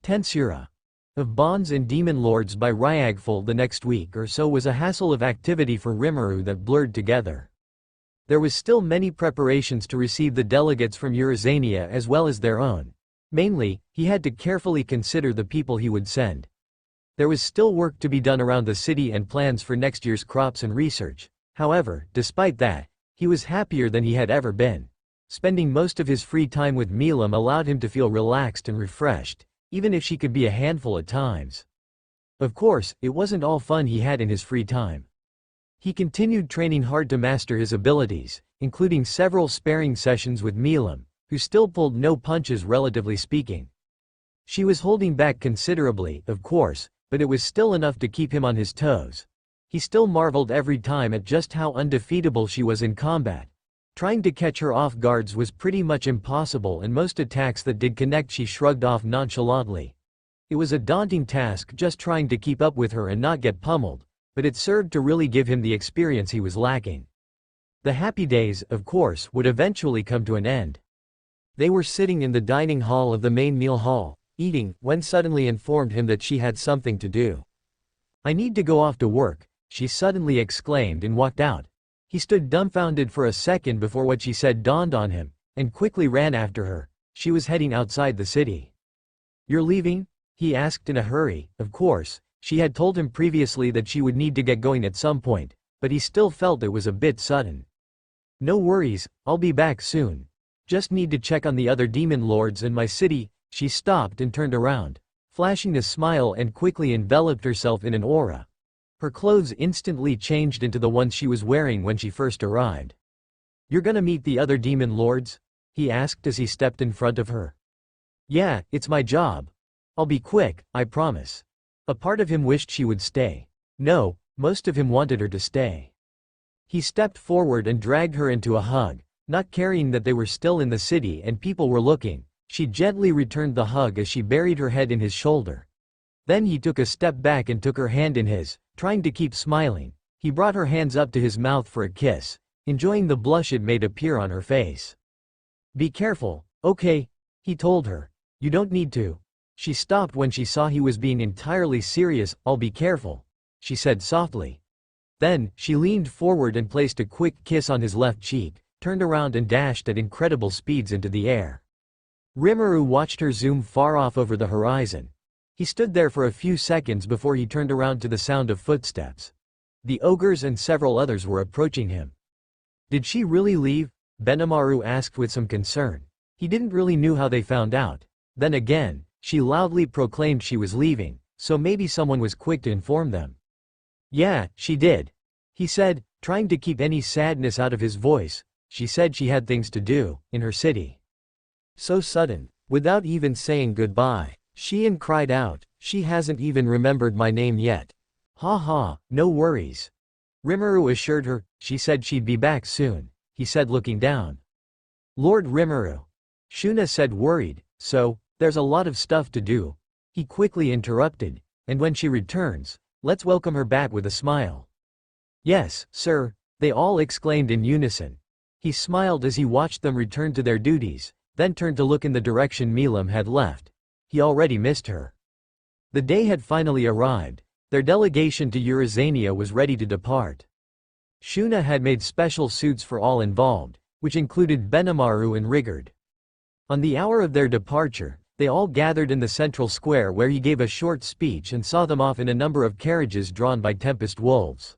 Tensura of Bonds and Demon Lords by Ryagful. The next week or so was a hassle of activity for Rimuru that blurred together. There was still many preparations to receive the delegates from Eurazania as well as their own. Mainly, he had to carefully consider the people he would send. There was still work to be done around the city and plans for next year's crops and research. However, despite that, he was happier than he had ever been. Spending most of his free time with Milam allowed him to feel relaxed and refreshed, even if she could be a handful at times. Of course, it wasn't all fun he had in his free time. He continued training hard to master his abilities, including several sparring sessions with Milam, who still pulled no punches relatively speaking. She was holding back considerably, of course, but it was still enough to keep him on his toes. He still marveled every time at just how undefeatable she was in combat. Trying to catch her off guards was pretty much impossible, and most attacks that did connect she shrugged off nonchalantly. It was a daunting task just trying to keep up with her and not get pummeled, but it served to really give him the experience he was lacking. The happy days, of course, would eventually come to an end. They were sitting in the dining hall of the main meal hall, eating, when suddenly informed him that she had something to do. "I need to go off to work," she suddenly exclaimed and walked out. He stood dumbfounded for a second before what she said dawned on him, and quickly ran after her. She was heading outside the city. "You're leaving?" he asked in a hurry. Of course, she had told him previously that she would need to get going at some point, but he still felt it was a bit sudden. "No worries, I'll be back soon. Just need to check on the other demon lords and my city." She stopped and turned around, flashing a smile, and quickly enveloped herself in an aura. Her clothes instantly changed into the ones she was wearing when she first arrived. "You're gonna meet the other demon lords?" he asked as he stepped in front of her. "Yeah, it's my job. I'll be quick, I promise." A part of him wished she would stay. No, most of him wanted her to stay. He stepped forward and dragged her into a hug, not caring that they were still in the city and people were looking. She gently returned the hug as she buried her head in his shoulder. Then he took a step back and took her hand in his, trying to keep smiling. He brought her hands up to his mouth for a kiss, enjoying the blush it made appear on her face. "Be careful, okay?" he told her. "You don't need to." She stopped when she saw he was being entirely serious. "I'll be careful," she said softly. Then, she leaned forward and placed a quick kiss on his left cheek, turned around and dashed at incredible speeds into the air. Rimuru watched her zoom far off over the horizon. He stood there for a few seconds before he turned around to the sound of footsteps. The ogres and several others were approaching him. "Did she really leave?" Benimaru asked with some concern. He didn't really know how they found out. Then again, she loudly proclaimed she was leaving, so maybe someone was quick to inform them. "Yeah, she did," he said, trying to keep any sadness out of his voice. "She said she had things to do, in her city." So sudden, without even saying goodbye, Shion cried out, "She hasn't even remembered my name yet." "Ha ha, no worries." Rimuru assured her. "She said she'd be back soon," he said looking down. "Lord Rimuru," Shuna said worried, "so, there's a lot of stuff to do." He quickly interrupted, "And when she returns, let's welcome her back with a smile." "Yes, sir," they all exclaimed in unison. He smiled as he watched them return to their duties, then turned to look in the direction Milam had left. He already missed her. The day had finally arrived. Their delegation to Eurazania was ready to depart. Shuna had made special suits for all involved, which included Benimaru and Rigard. On the hour of their departure, they all gathered in the central square where he gave a short speech and saw them off in a number of carriages drawn by Tempest wolves.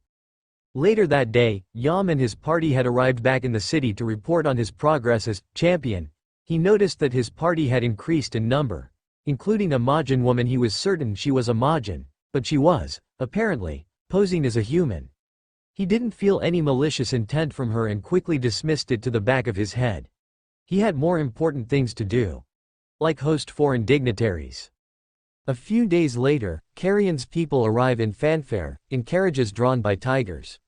Later that day, Yam and his party had arrived back in the city to report on his progress as champion. He noticed that his party had increased in number, including a Majin woman. He was certain she was a Majin, but she was, apparently, posing as a human. He didn't feel any malicious intent from her and quickly dismissed it to the back of his head. He had more important things to do, like host foreign dignitaries. A few days later, Carrion's people arrive in fanfare, in carriages drawn by tigers.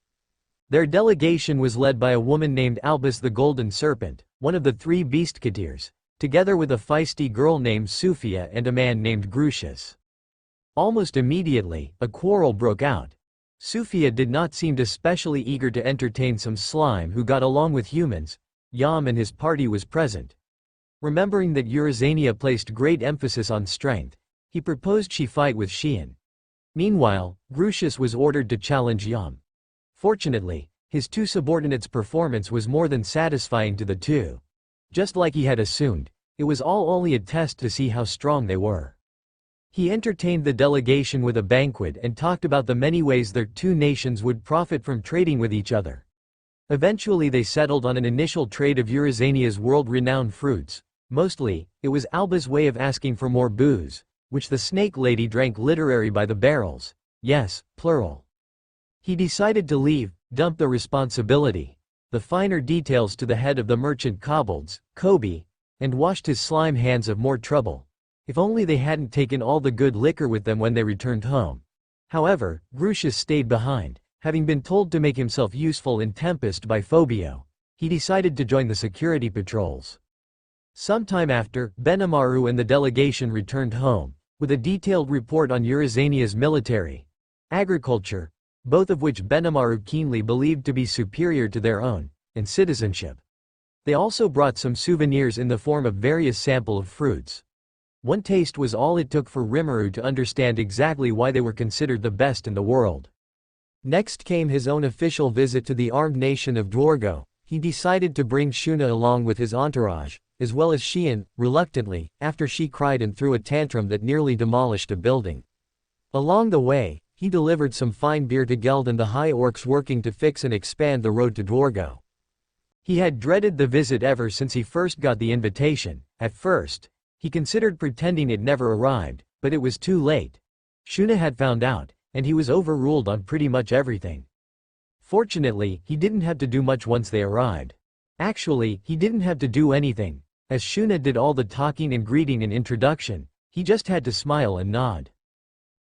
Their delegation was led by a woman named Albus the Golden Serpent, one of the 3 Beastketeers, together with a feisty girl named Sufia and a man named Grucius. Almost immediately, a quarrel broke out. Sufia did not seem especially eager to entertain some slime who got along with humans. Yam and his party was present. Remembering that Eurazania placed great emphasis on strength, He proposed she fight with Xian. Meanwhile, Grucius was ordered to challenge Yam. Fortunately, his two subordinates' performance was more than satisfying to the two. Just like he had assumed, it was all only a test to see how strong they were. He entertained the delegation with a banquet and talked about the many ways their two nations would profit from trading with each other. Eventually they settled on an initial trade of Eurasania's world-renowned fruits. Mostly, it was Alba's way of asking for more booze, which the snake lady drank literally by the barrels. Yes, plural. He decided to leave, dump the responsibility, the finer details to the head of the merchant kobolds, Kobe, and washed his slime hands of more trouble. If only they hadn't taken all the good liquor with them when they returned home. However, Grucius stayed behind, having been told to make himself useful in Tempest by Phobio. He decided to join the security patrols. Sometime after, Benimaru and the delegation returned home, with a detailed report on Eurasania's military, agriculture, both of which Benimaru keenly believed to be superior to their own, and citizenship. They also brought some souvenirs in the form of various samples of fruits. One taste was all it took for Rimuru to understand exactly why they were considered the best in the world. Next came his own official visit to the armed nation of Dwargo. He decided to bring Shuna along with his entourage, as well as Xian, reluctantly, after she cried and threw a tantrum that nearly demolished a building. Along the way, he delivered some fine beer to Geld and the High Orcs working to fix and expand the road to Dwargo. He had dreaded the visit ever since he first got the invitation. At first, he considered pretending it never arrived, but it was too late. Shuna had found out, and he was overruled on pretty much everything. Fortunately, he didn't have to do much once they arrived. Actually, he didn't have to do anything, as Shuna did all the talking and greeting and introduction. He just had to smile and nod.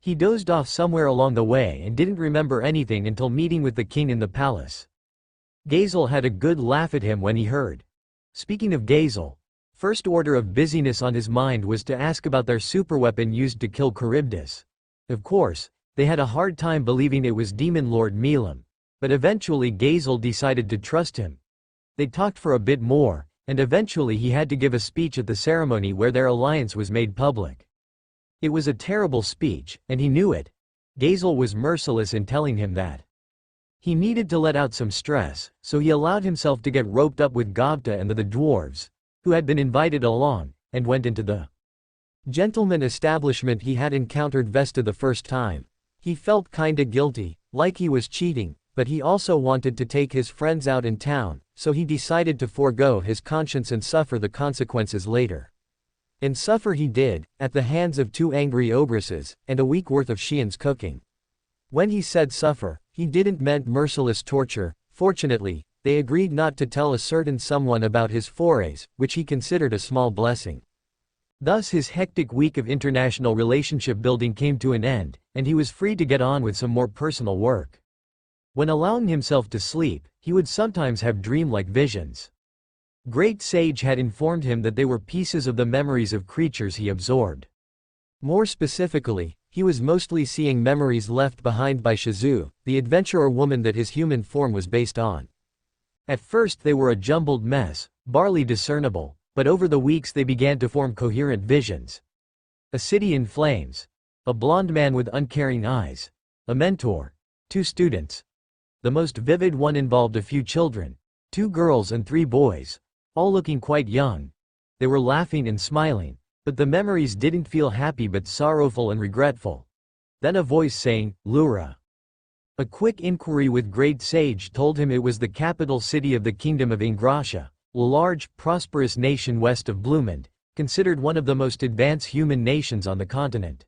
He dozed off somewhere along the way and didn't remember anything until meeting with the king in the palace. Gazel had a good laugh at him when he heard. Speaking of Gazel, first order of busyness on his mind was to ask about their superweapon used to kill Charybdis. Of course, they had a hard time believing it was Demon Lord Milam, but eventually Gazel decided to trust him. They talked for a bit more, and eventually he had to give a speech at the ceremony where their alliance was made public. It was a terrible speech, and he knew it. Gazel was merciless in telling him that. He needed to let out some stress, so he allowed himself to get roped up with Gobta and the dwarves, who had been invited along, and went into the gentleman establishment he had encountered Vesta the first time. He felt kinda guilty, like he was cheating, but he also wanted to take his friends out in town, so he decided to forego his conscience and suffer the consequences later. And suffer he did, at the hands of two angry ogresses, and a week worth of Xian's cooking. When he said suffer, he didn't meant merciless torture. Fortunately, they agreed not to tell a certain someone about his forays, which he considered a small blessing. Thus his hectic week of international relationship building came to an end, and he was free to get on with some more personal work. When allowing himself to sleep, he would sometimes have dream-like visions. Great Sage had informed him that they were pieces of the memories of creatures he absorbed. More specifically, he was mostly seeing memories left behind by Shizu, the adventurer woman that his human form was based on. At first they were a jumbled mess, barely discernible, but over the weeks they began to form coherent visions. A city in flames. A blonde man with uncaring eyes. A mentor. 2 students. The most vivid one involved a few children. 2 girls and 3 boys. All looking quite young. They were laughing and smiling, but the memories didn't feel happy but sorrowful and regretful. Then a voice saying, Lura. A quick inquiry with Great Sage told him it was the capital city of the Kingdom of Ingrassia, a large, prosperous nation west of Blumend, considered one of the most advanced human nations on the continent.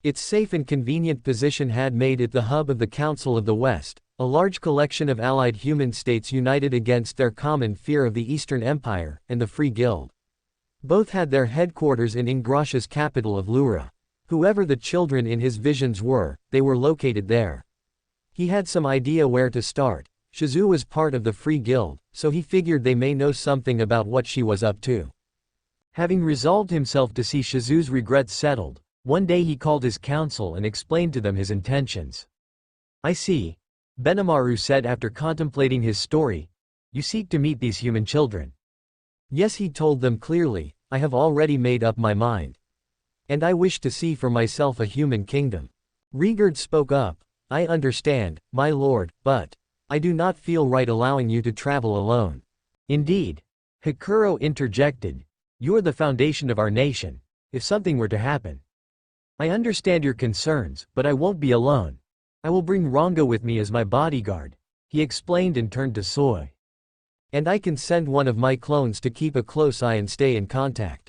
Its safe and convenient position had made it the hub of the Council of the West, a large collection of allied human states united against their common fear of the Eastern Empire and the Free Guild. Both had their headquarters in Ingrassia's capital of Lura. Whoever the children in his visions were, they were located there. He had some idea where to start. Shizu was part of the Free Guild, so he figured they may know something about what she was up to. Having resolved himself to see Shizu's regrets settled, one day he called his council and explained to them his intentions. I see. Benimaru said after contemplating his story. You seek to meet these human children. Yes, he told them clearly, I have already made up my mind. And I wish to see for myself a human kingdom. Rigurd spoke up. I understand, my lord, but I do not feel right allowing you to travel alone. Indeed. Hikuro interjected. You're the foundation of our nation. If something were to happen. I understand your concerns, but I won't be alone. I will bring Rongo with me as my bodyguard, he explained and turned to Soy. And I can send one of my clones to keep a close eye and stay in contact.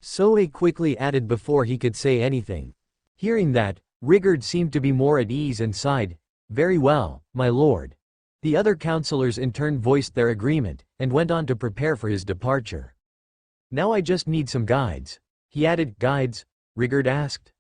Soy quickly added before he could say anything. Hearing that, Rigurd seemed to be more at ease and sighed. Very well, my lord. The other counselors in turn voiced their agreement, and went on to prepare for his departure. Now I just need some guides. He added. Guides? Rigurd asked.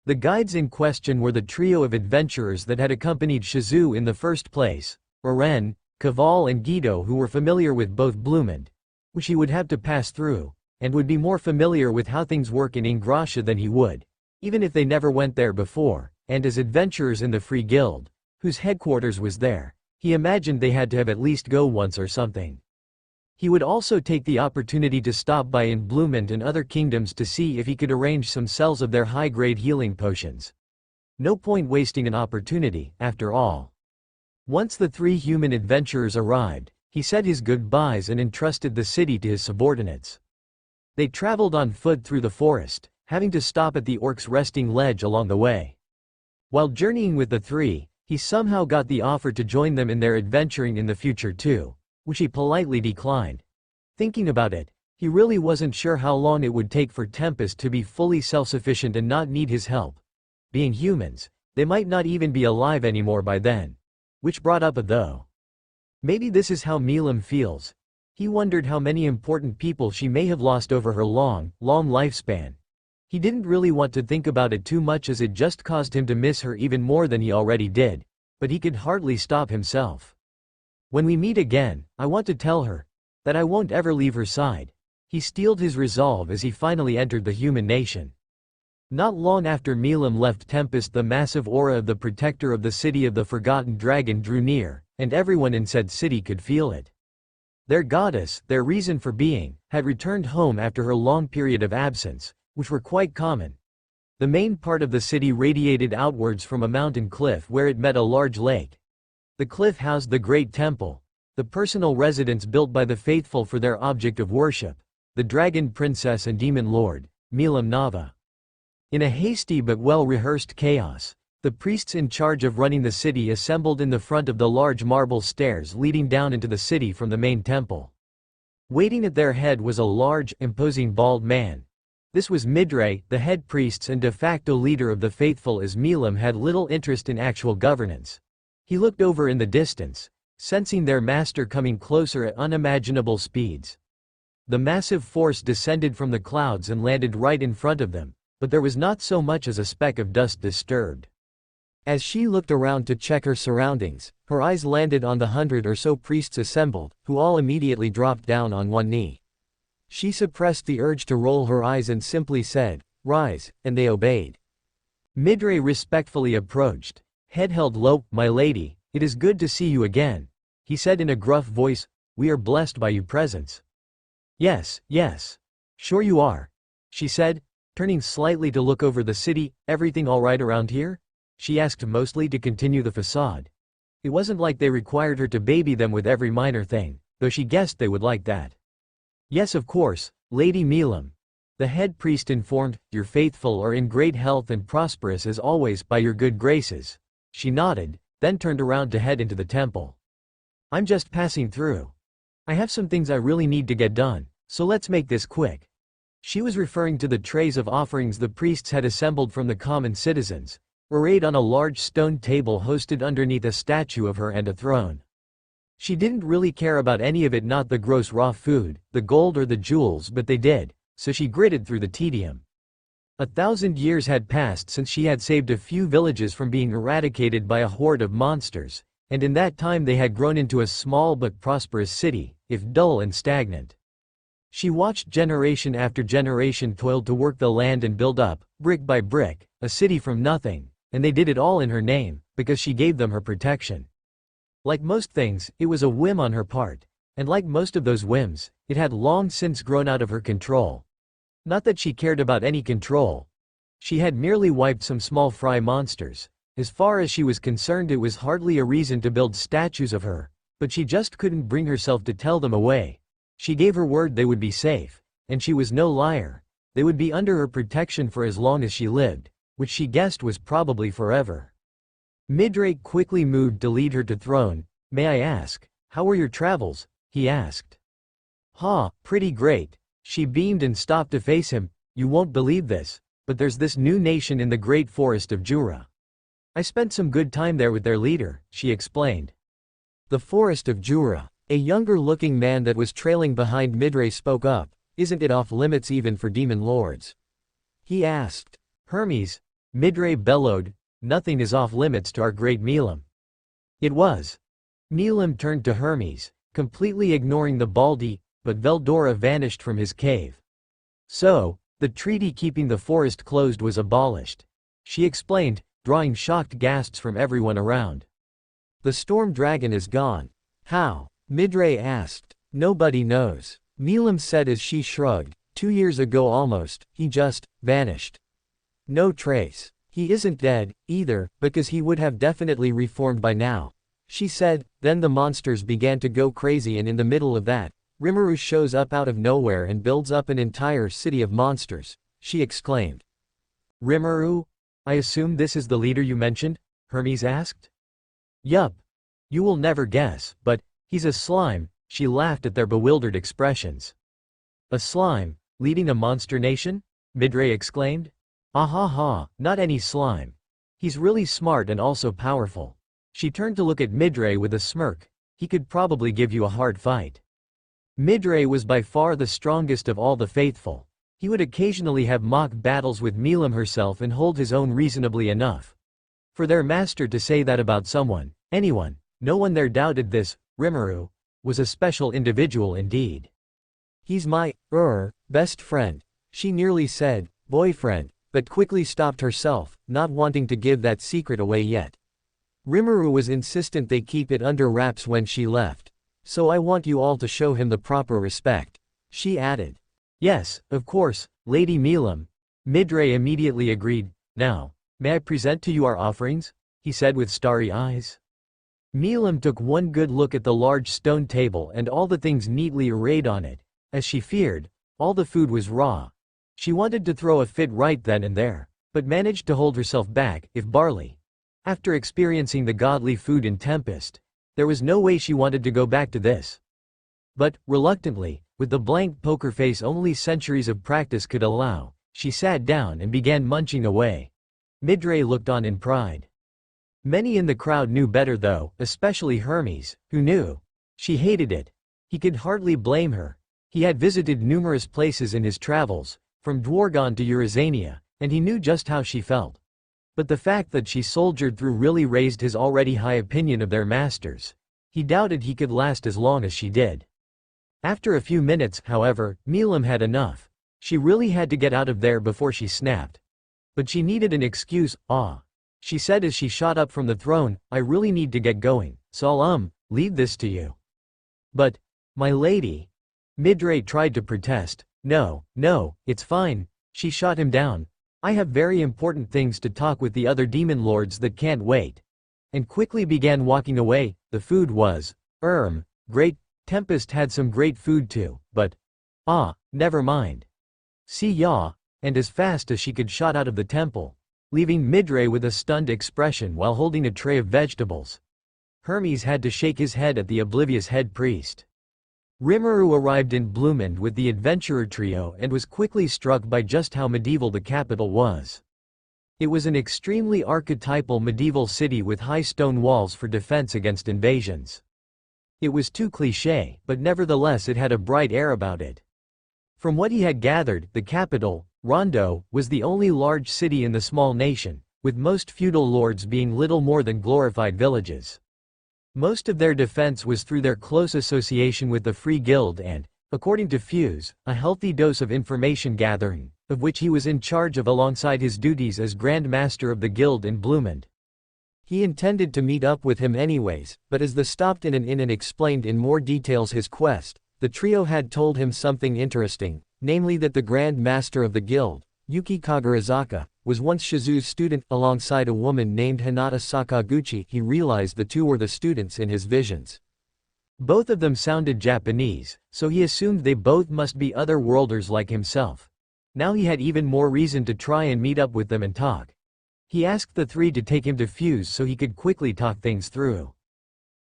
The guides in question were the trio of adventurers that had accompanied Shizu in the first place, Oren, Kaval and Guido, who were familiar with both Bloomend, which he would have to pass through, and would be more familiar with how things work in Ingrasha than he would, even if they never went there before, and as adventurers in the Free Guild, whose headquarters was there, he imagined they had to have at least go once or something. He would also take the opportunity to stop by in Bloomend and other kingdoms to see if he could arrange some cells of their high-grade healing potions. No point wasting an opportunity, after all. Once the three human adventurers arrived, he said his goodbyes and entrusted the city to his subordinates. They traveled on foot through the forest, having to stop at the orc's resting ledge along the way. While journeying with the three, he somehow got the offer to join them in their adventuring in the future too, which he politely declined. Thinking about it, he really wasn't sure how long it would take for Tempest to be fully self-sufficient and not need his help. Being humans, they might not even be alive anymore by then. Which brought up a though. Maybe this is how Milam feels. He wondered how many important people she may have lost over her long lifespan. He didn't really want to think about it too much as it just caused him to miss her even more than he already did, but he could hardly stop himself. When we meet again, I want to tell her that I won't ever leave her side. He steeled his resolve as he finally entered the human nation. Not long after Milam left Tempest, the massive aura of the protector of the city of the Forgotten Dragon drew near, and everyone in said city could feel it. Their goddess, their reason for being, had returned home after her long period of absence, which were quite common. The main part of the city radiated outwards from a mountain cliff where it met a large lake. The cliff housed the Great Temple, the personal residence built by the faithful for their object of worship, the Dragon Princess and Demon Lord, Milam Nava. In a hasty but well-rehearsed chaos, the priests in charge of running the city assembled in the front of the large marble stairs leading down into the city from the main temple. Waiting at their head was a large, imposing bald man. This was Midre, the head priest and de facto leader of the faithful, as Milam had little interest in actual governance. He looked over in the distance, sensing their master coming closer at unimaginable speeds. The massive force descended from the clouds and landed right in front of them, but there was not so much as a speck of dust disturbed. As she looked around to check her surroundings, her eyes landed on the 100 or so priests assembled, who all immediately dropped down on one knee. She suppressed the urge to roll her eyes and simply said, "Rise," and they obeyed. Midre respectfully approached, head held low. "My lady, it is good to see you again," he said in a gruff voice. "We are blessed by your presence." Yes. Sure you are," she said, turning slightly to look over the city. "Everything all right around here?" she asked, mostly to continue the facade. It wasn't like they required her to baby them with every minor thing, though she guessed they would like that. "Yes, of course, Lady Milam," the head priest informed. "Your faithful are in great health and prosperous as always by your good graces." She nodded, then turned around to head into the temple. "I'm just passing through. I have some things I really need to get done, so let's make this quick." She was referring to the trays of offerings the priests had assembled from the common citizens, arrayed on a large stone table hosted underneath a statue of her and a throne. She didn't really care about any of it, not the gross raw food, the gold or the jewels, but they did, so she gritted through the tedium. 1,000 years had passed since she had saved a few villages from being eradicated by a horde of monsters, and in that time they had grown into a small but prosperous city, if dull and stagnant. She watched generation after generation toil to work the land and build up, brick by brick, a city from nothing, and they did it all in her name, because she gave them her protection. Like most things, it was a whim on her part, and like most of those whims, it had long since grown out of her control. Not that she cared about any control. She had merely wiped some small fry monsters. As far as she was concerned, it was hardly a reason to build statues of her, but she just couldn't bring herself to tell them away. She gave her word they would be safe, and she was no liar. They would be under her protection for as long as she lived, which she guessed was probably forever. Midrake quickly moved to lead her to throne. "May I ask, how were your travels?" he asked. Pretty great." She beamed and stopped to face him. "You won't believe this, but there's this new nation in the great forest of Jura. I spent some good time there with their leader," she explained. The forest of Jura. A younger-looking man that was trailing behind Midrake spoke up. "Isn't it off-limits even for demon lords?" he asked. "Hermes," Midrake bellowed, "nothing is off-limits to our great Milim." It was. Milim turned to Hermes, completely ignoring the Baldi, but Veldora vanished from his cave. So, the treaty keeping the forest closed was abolished, she explained, drawing shocked gasps from everyone around. "The storm dragon is gone." "How?" Midrake asked. "Nobody knows," Milim said as she shrugged. 2 years ago almost, he just vanished. No trace. He isn't dead, either, because he would have definitely reformed by now," she said. Then the monsters began to go crazy, and in the middle of that, Rimuru shows up out of nowhere and builds up an entire city of monsters, she exclaimed. "Rimuru? I assume this is the leader you mentioned?" Hermes asked. "Yup. You will never guess, but he's a slime," she laughed at their bewildered expressions. "A slime, leading a monster nation?" Midrake exclaimed. Not any slime. He's really smart and also powerful." She turned to look at Midrake with a smirk. "He could probably give you a hard fight." Midrake was by far the strongest of all the faithful. He would occasionally have mock battles with Milim herself and hold his own reasonably enough. For their master to say that about someone, anyone, no one there doubted this. Rimuru was a special individual indeed. "He's my, best friend," she nearly said, "boyfriend," but quickly stopped herself, not wanting to give that secret away yet. Rimuru was insistent they keep it under wraps when she left. "So I want you all to show him the proper respect," she added. "Yes, of course, Lady Milim," Midrake immediately agreed. "Now, may I present to you our offerings?" he said with starry eyes. Milim took one good look at the large stone table and all the things neatly arrayed on it. As she feared, all the food was raw. She wanted to throw a fit right then and there, but managed to hold herself back. If barley. After experiencing the godly food in Tempest, there was no way she wanted to go back to this. But, reluctantly, with the blank poker face only centuries of practice could allow, she sat down and began munching away. Midrake looked on in pride. Many in the crowd knew better though, especially Hermes, who knew. She hated it. He could hardly blame her. He had visited numerous places in his travels, from Dwargon to Eurazania, and he knew just how she felt. But the fact that she soldiered through really raised his already high opinion of their masters. He doubted he could last as long as she did. After a few minutes, however, Milim had enough. She really had to get out of there before she snapped. But she needed an excuse. She said as she shot up from the throne, "I really need to get going, so I'll leave this to you." "But, my lady," Midrake tried to protest. No, it's fine," she shot him down. "I have very important things to talk with the other demon lords that can't wait." And quickly began walking away. The food was, great. Tempest had some great food too, but, never mind. See ya, and as fast as she could shot out of the temple, leaving Midrake with a stunned expression while holding a tray of vegetables. Hermes had to shake his head at the oblivious head priest. Rimuru arrived in Bloomend with the adventurer trio and was quickly struck by just how medieval the capital was. It was an extremely archetypal medieval city with high stone walls for defense against invasions. It was too cliché, but nevertheless it had a bright air about it. From what he had gathered, the capital, Rondo, was the only large city in the small nation, with most feudal lords being little more than glorified villages. Most of their defense was through their close association with the Free Guild and, according to Fuse, a healthy dose of information gathering, of which he was in charge of alongside his duties as Grand Master of the Guild in Bloomend. He intended to meet up with him anyways, but as they stopped in an inn and explained in more details his quest, the trio had told him something interesting. namely that the Grand Master of the guild, Yuki Kagarizaka, was once Shizu's student alongside a woman named Hinata Sakaguchi. He realized the two were the students in his visions. Both of them sounded Japanese, so he assumed they both must be other-worlders like himself. Now he had even more reason to try and meet up with them and talk. He asked the three to take him to Fuse so he could quickly talk things through.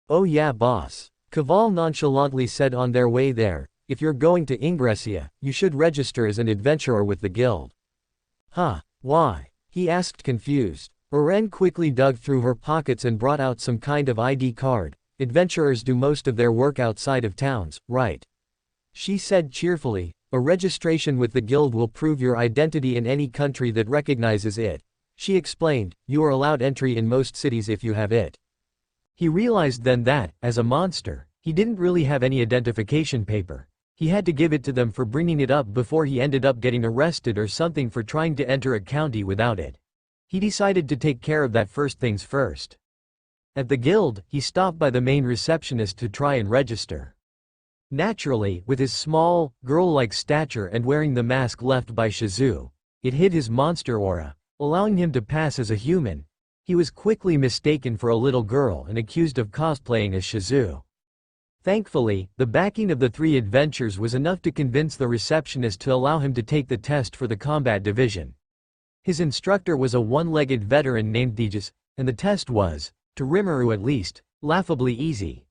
"Oh yeah, boss," Kaval nonchalantly said on their way there, "if you're going to Ingresia, you should register as an adventurer with the guild." "Huh, why?" he asked confused. Oren quickly dug through her pockets and brought out some kind of ID card. "Adventurers do most of their work outside of towns, right?" she said cheerfully. "A registration with the guild will prove your identity in any country that recognizes it," she explained. "You are allowed entry in most cities if you have it." He realized then that, as a monster, he didn't really have any identification paper. He had to give it to them for bringing it up before he ended up getting arrested or something for trying to enter a county without it. He decided to take care of that first things first. At the guild, he stopped by the main receptionist to try and register. Naturally, with his small, girl-like stature and wearing the mask left by Shizu, it hid his monster aura, allowing him to pass as a human. He was quickly mistaken for a little girl and accused of cosplaying as Shizu. Thankfully, the backing of the three adventures was enough to convince the receptionist to allow him to take the test for the combat division. His instructor was a one-legged veteran named Thegis, and the test was, to Rimuru at least, laughably easy.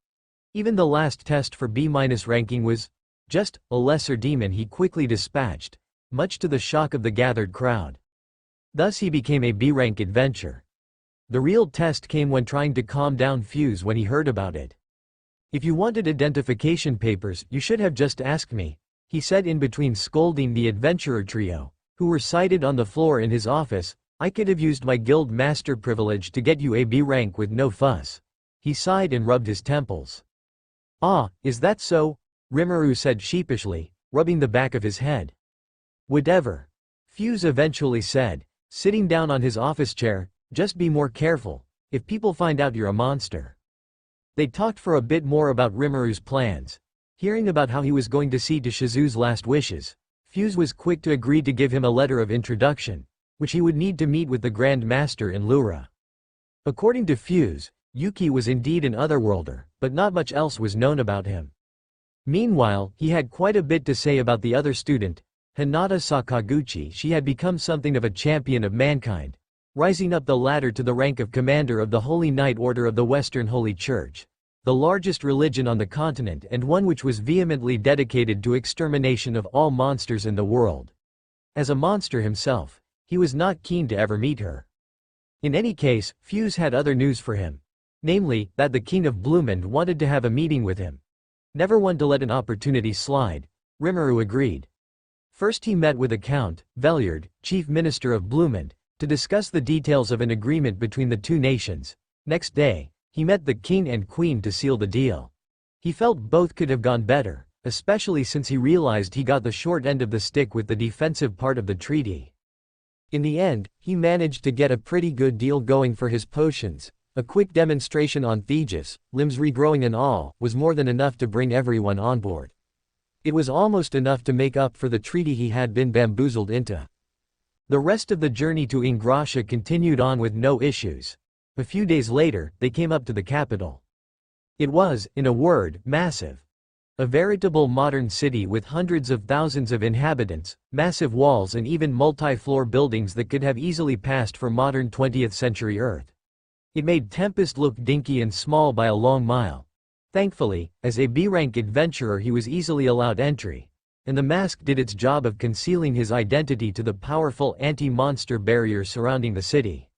Even the last test for B- ranking was just a lesser demon he quickly dispatched, much to the shock of the gathered crowd. Thus he became a B-rank adventure. The real test came when trying to calm down Fuse when he heard about it. "If you wanted identification papers, you should have just asked me," he said in between scolding the adventurer trio, who were seated on the floor in his office. "I could have used my guild master privilege to get you a B rank with no fuss." He sighed and rubbed his temples. "Ah, is that so?" Rimuru said sheepishly, rubbing the back of his head. "Whatever," Fuse eventually said, sitting down on his office chair. "Just be more careful, if people find out you're a monster." They talked for a bit more about Rimuru's plans. Hearing about how he was going to see to Shizu's last wishes, Fuse was quick to agree to give him a letter of introduction, which he would need to meet with the Grand Master in Lura. According to Fuse, Yuki was indeed an otherworlder, but not much else was known about him. Meanwhile, he had quite a bit to say about the other student, Hinata Sakaguchi. She had become something of a champion of mankind, rising up the ladder to the rank of commander of the Holy Knight Order of the Western Holy Church, the largest religion on the continent and one which was vehemently dedicated to extermination of all monsters in the world. As a monster himself, he was not keen to ever meet her. In any case, Fuse had other news for him. Namely, that the King of Bloomend wanted to have a meeting with him. Never one to let an opportunity slide, Rimuru agreed. First he met with Count Velyard, Chief Minister of Bloomend, to discuss the details of an agreement between the two nations. Next day, he met the King and Queen to seal the deal. He felt both could have gone better, especially since he realized he got the short end of the stick with the defensive part of the treaty. In the end, he managed to get a pretty good deal going for his potions. A quick demonstration on Thegis, limbs regrowing and all, was more than enough to bring everyone on board. It was almost enough to make up for the treaty he had been bamboozled into. The rest of the journey to Ingrasha continued on with no issues. A few days later, they came up to the capital. It was, in a word, massive. A veritable modern city with hundreds of thousands of inhabitants, massive walls and even multi-floor buildings that could have easily passed for modern 20th century Earth. It made Tempest look dinky and small by a long mile. Thankfully, as a B-rank adventurer he was easily allowed entry, and the mask did its job of concealing his identity to the powerful anti-monster barrier surrounding the city.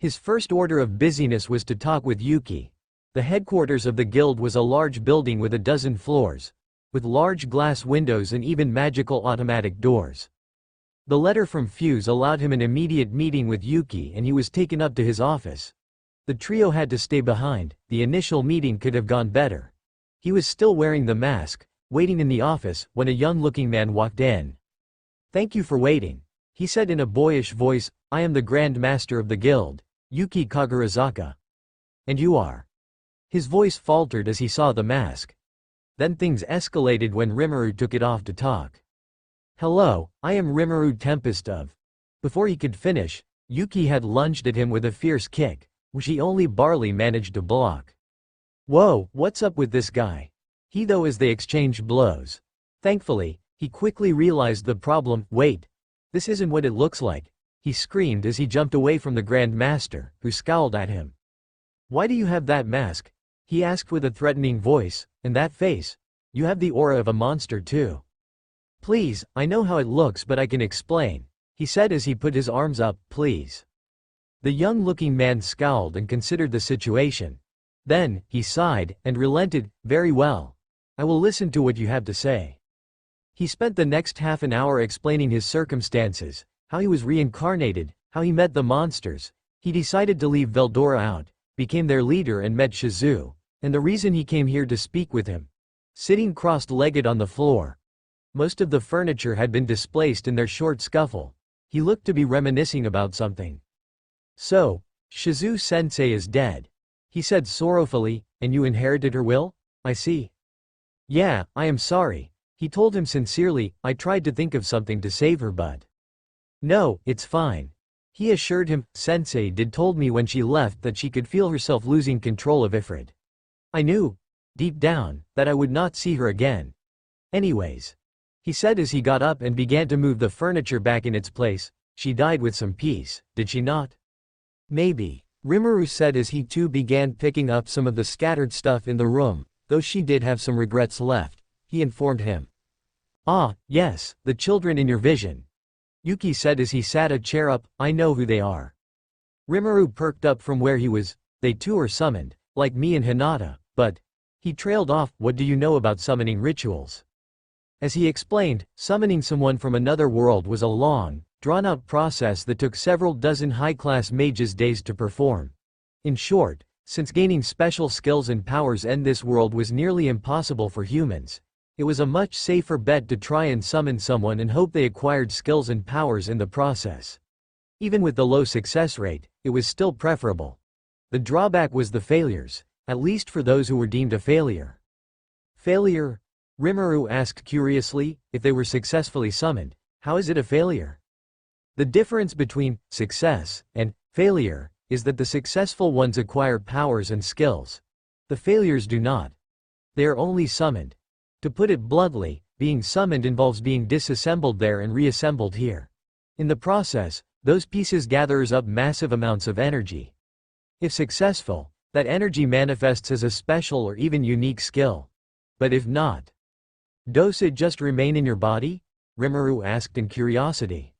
His first order of busyness was to talk with Yuki. The headquarters of the guild was a large building with a dozen floors, with large glass windows and even magical automatic doors. The letter from Fuse allowed him an immediate meeting with Yuki and he was taken up to his office. The trio had to stay behind. The initial meeting could have gone better. He was still wearing the mask, waiting in the office, when a young-looking man walked in. "Thank you for waiting," he said in a boyish voice. "I am the Grand Master of the guild, Yuki Kagarizaka. And you are?" His voice faltered as he saw the mask. Then things escalated when Rimuru took it off to talk. Hello, I am Rimuru Tempest of. Before he could finish, Yuki had lunged at him with a fierce kick, which he only barely managed to block. Whoa, what's up with this guy? He though as they exchanged blows. Thankfully, he quickly realized the problem. Wait. This isn't what it looks like, he screamed as he jumped away from the Grand Master, who scowled at him. Why do you have that mask? He asked with a threatening voice, and that face. You have the aura of a monster too. Please, I know how it looks but I can explain, he said as he put his arms up. Please. The young-looking man scowled and considered the situation. Then, he sighed, and relented. Very well. I will listen to what you have to say. He spent the next half an hour explaining his circumstances, how he was reincarnated, how he met the monsters. He decided to leave Veldora out, became their leader and met Shizu, and the reason he came here to speak with him. Sitting crossed-legged on the floor. Most of the furniture had been displaced in their short scuffle. He looked to be reminiscing about something. So, Shizu-sensei is dead, he said sorrowfully, and you inherited her will? I see. Yeah, I am sorry, he told him sincerely. I tried to think of something to save her but. No, it's fine. He assured him. Sensei did told me when she left that she could feel herself losing control of Ifrit. I knew, deep down, that I would not see her again. Anyways, he said as he got up and began to move the furniture back in its place, she died with some peace, did she not? Maybe, Rimuru said as he too began picking up some of the scattered stuff in the room, though she did have some regrets left, he informed him. Ah, yes, the children in your vision. Yuki said as he sat a chair up. I know who they are. Rimuru perked up from where he was. They too are summoned, like me and Hinata, but, he trailed off. What do you know about summoning rituals? As he explained, summoning someone from another world was a long, drawn-out process that took several dozen high-class mages days to perform. In short, since gaining special skills and powers in this world was nearly impossible for humans, it was a much safer bet to try and summon someone and hope they acquired skills and powers in the process. Even with the low success rate, it was still preferable. The drawback was the failures, at least for those who were deemed a failure. Failure? Rimuru asked curiously. If they were successfully summoned, how is it a failure? The difference between success and failure is that the successful ones acquire powers and skills. The failures do not. They are only summoned. To put it bluntly, being summoned involves being disassembled there and reassembled here. In the process, those pieces gathers up massive amounts of energy. If successful, that energy manifests as a special or even unique skill. But if not, does it just remain in your body? Rimuru asked in curiosity.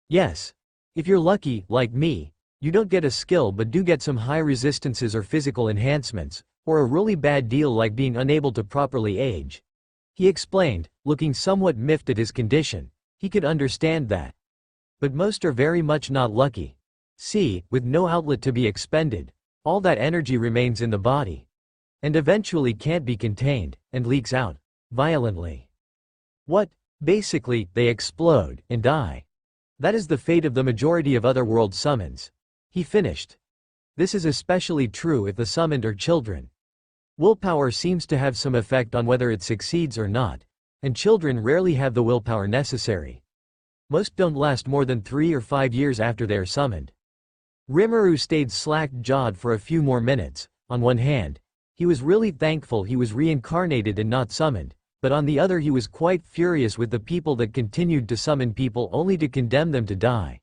Yes. If you're lucky, like me, you don't get a skill but do get some high resistances or physical enhancements, or a really bad deal like being unable to properly age. He explained, looking somewhat miffed at his condition. He could understand that. But most are very much not lucky. See, with no outlet to be expended, all that energy remains in the body. And eventually can't be contained, and leaks out, violently. What? Basically, they explode, and die. That is the fate of the majority of otherworld summons. He finished. This is especially true if the summoned are children. Willpower seems to have some effect on whether it succeeds or not, and children rarely have the willpower necessary. Most don't last more than 3 or 5 years after they are summoned. Rimuru stayed slack-jawed for a few more minutes. On one hand, he was really thankful he was reincarnated and not summoned, but on the other he was quite furious with the people that continued to summon people only to condemn them to die.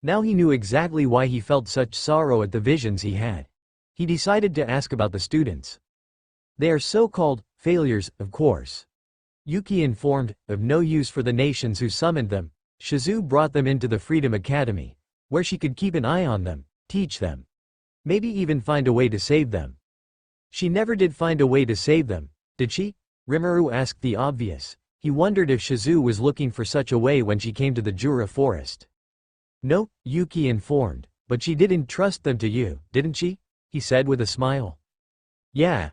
Now he knew exactly why he felt such sorrow at the visions he had. He decided to ask about the students. They are so-called failures, of course. Yuki informed, of no use for the nations who summoned them. Shizu brought them into the Freedom Academy, where she could keep an eye on them, teach them. Maybe even find a way to save them. She never did find a way to save them, did she? Rimuru asked the obvious. He wondered if Shizu was looking for such a way when she came to the Jura forest. No, Yuki informed, but she did entrust them to you, didn't she? He said with a smile. Yeah.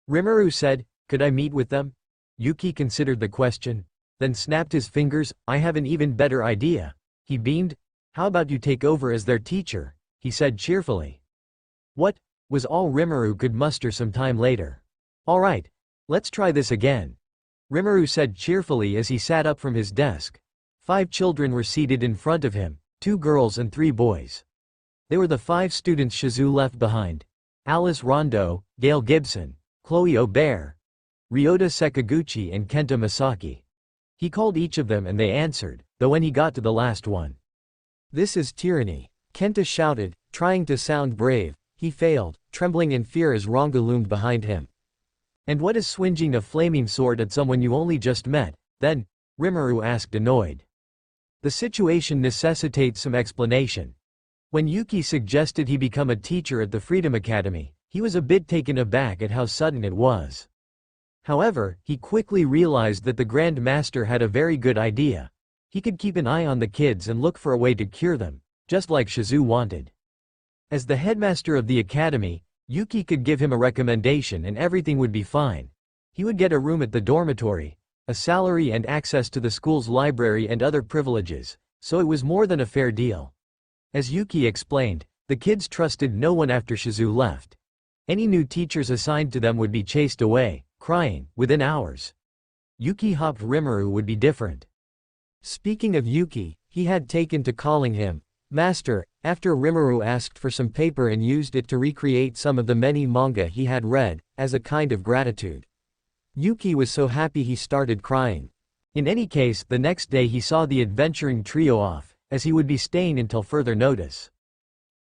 Rimuru said, could I meet with them? Yuki considered the question, then snapped his fingers. I have an even better idea. He beamed. How about you take over as their teacher? He said cheerfully. What? Was all Rimuru could muster some time later. All right. Let's try this again. Rimuru said cheerfully as he sat up from his desk. 5 children were seated in front of him, 2 girls and 3 boys. They were the 5 students Shizu left behind: Alice Rondo, Gail Gibson, Chloe Aubert, Ryota Sekaguchi and Kenta Masaki. He called each of them and they answered, though when he got to the last one. "This is tyranny," Kenta shouted, trying to sound brave. He failed, trembling in fear as Ranga loomed behind him. "And what is swinging a flaming sword at someone you only just met, then?" Rimuru asked, annoyed. The situation necessitates some explanation. When Yuki suggested he become a teacher at the Freedom Academy, he was a bit taken aback at how sudden it was. However, he quickly realized that the Grand Master had a very good idea. He could keep an eye on the kids and look for a way to cure them, just like Shizu wanted. As the headmaster of the academy, Yuki could give him a recommendation and everything would be fine. He would get a room at the dormitory, a salary and access to the school's library and other privileges, so it was more than a fair deal. As Yuki explained, the kids trusted no one after Shizu left. Any new teachers assigned to them would be chased away, crying, within hours. Yuki hoped Rimuru would be different. Speaking of Yuki, he had taken to calling him Master, after Rimuru asked for some paper and used it to recreate some of the many manga he had read, as a kind of gratitude. Yuki was so happy he started crying. In any case, the next day he saw the adventuring trio off, as he would be staying until further notice.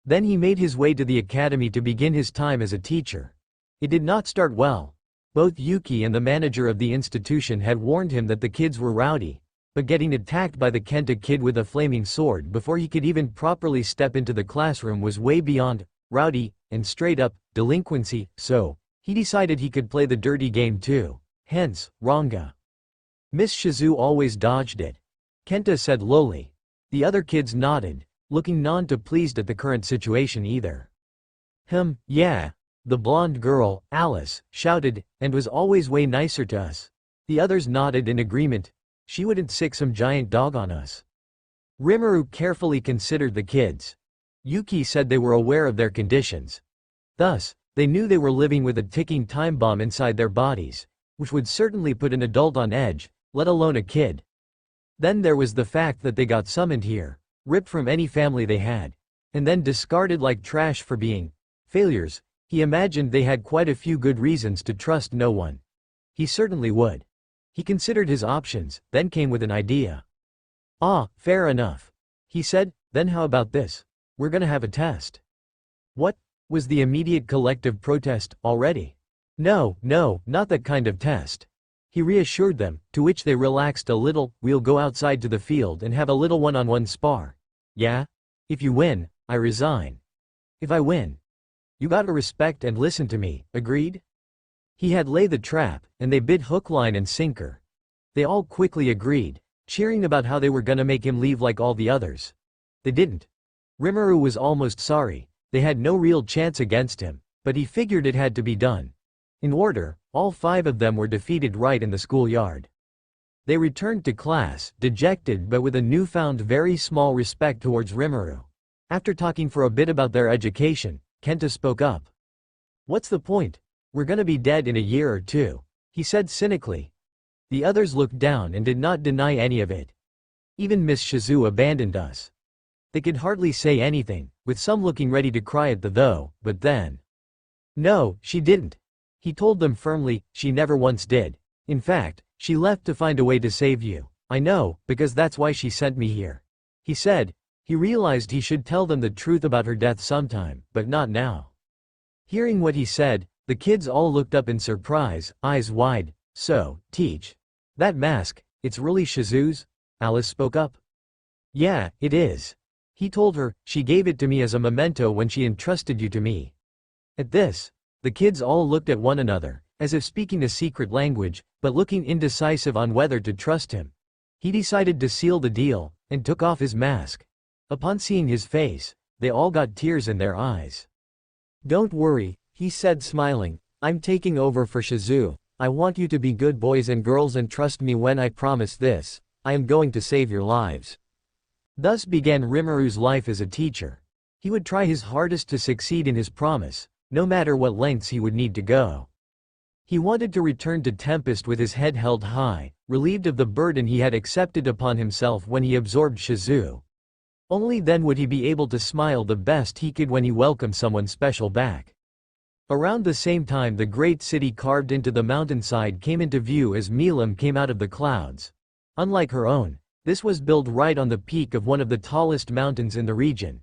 Then he made his way to the academy to begin his time as a teacher. It did not start well. Both Yuki and the manager of the institution had warned him that the kids were rowdy, but getting attacked by the Kenta kid with a flaming sword before he could even properly step into the classroom was way beyond rowdy and straight-up delinquency, so he decided he could play the dirty game too. Hence, Ranga. Miss Shizu always dodged it, Kenta said lowly. The other kids nodded, looking none too pleased at the current situation either. Yeah. The blonde girl, Alice, shouted, and was always way nicer to us. The others nodded in agreement. She wouldn't sick some giant dog on us. Rimuru carefully considered the kids. Yuki said they were aware of their conditions. Thus, they knew they were living with a ticking time bomb inside their bodies, which would certainly put an adult on edge, let alone a kid. Then there was the fact that they got summoned here, ripped from any family they had, and then discarded like trash for being failures. He imagined they had quite a few good reasons to trust no one. He certainly would. He considered his options, then came with an idea. "Ah, fair enough," he said, "then how about this? We're gonna have a test." "What?" was the immediate collective protest. "Already? No, not that kind of test." He reassured them, to which they relaxed a little. "We'll go outside to the field and have a little one-on-one spar. Yeah? If you win, I resign. If I win, you gotta respect and listen to me, agreed?" He had laid the trap, and they bid hook, line and sinker. They all quickly agreed, cheering about how they were gonna make him leave like all the others. They didn't. Rimuru was almost sorry. They had no real chance against him, but he figured it had to be done. In order, all 5 of them were defeated right in the schoolyard. They returned to class, dejected but with a newfound very small respect towards Rimuru. After talking for a bit about their education, Kenta spoke up. "What's the point? We're gonna be dead in a year or 2, he said cynically. The others looked down and did not deny any of it. Even Miss Shizu abandoned us. They could hardly say anything, with some looking ready to cry at the though, but then. "No, she didn't," he told them firmly. "She never once did. In fact, she left to find a way to save you. I know, because that's why she sent me here," he said. He realized he should tell them the truth about her death sometime, but not now. Hearing what he said, the kids all looked up in surprise, eyes wide. "So, teach. That mask, it's really Shizu's?" Alice spoke up. "Yeah, it is. He told her, she gave it to me as a memento when she entrusted you to me." At this, the kids all looked at one another, as if speaking a secret language, but looking indecisive on whether to trust him. He decided to seal the deal, and took off his mask. Upon seeing his face, they all got tears in their eyes. "Don't worry," he said smiling. "I'm taking over for Shizu. I want you to be good boys and girls and trust me when I promise this. I am going to save your lives." Thus began Rimuru's life as a teacher. He would try his hardest to succeed in his promise, no matter what lengths he would need to go. He wanted to return to Tempest with his head held high, relieved of the burden he had accepted upon himself when he absorbed Shizu. Only then would he be able to smile the best he could when he welcomed someone special back. Around the same time, the great city carved into the mountainside came into view as Milim came out of the clouds. Unlike her own, this was built right on the peak of one of the tallest mountains in the region.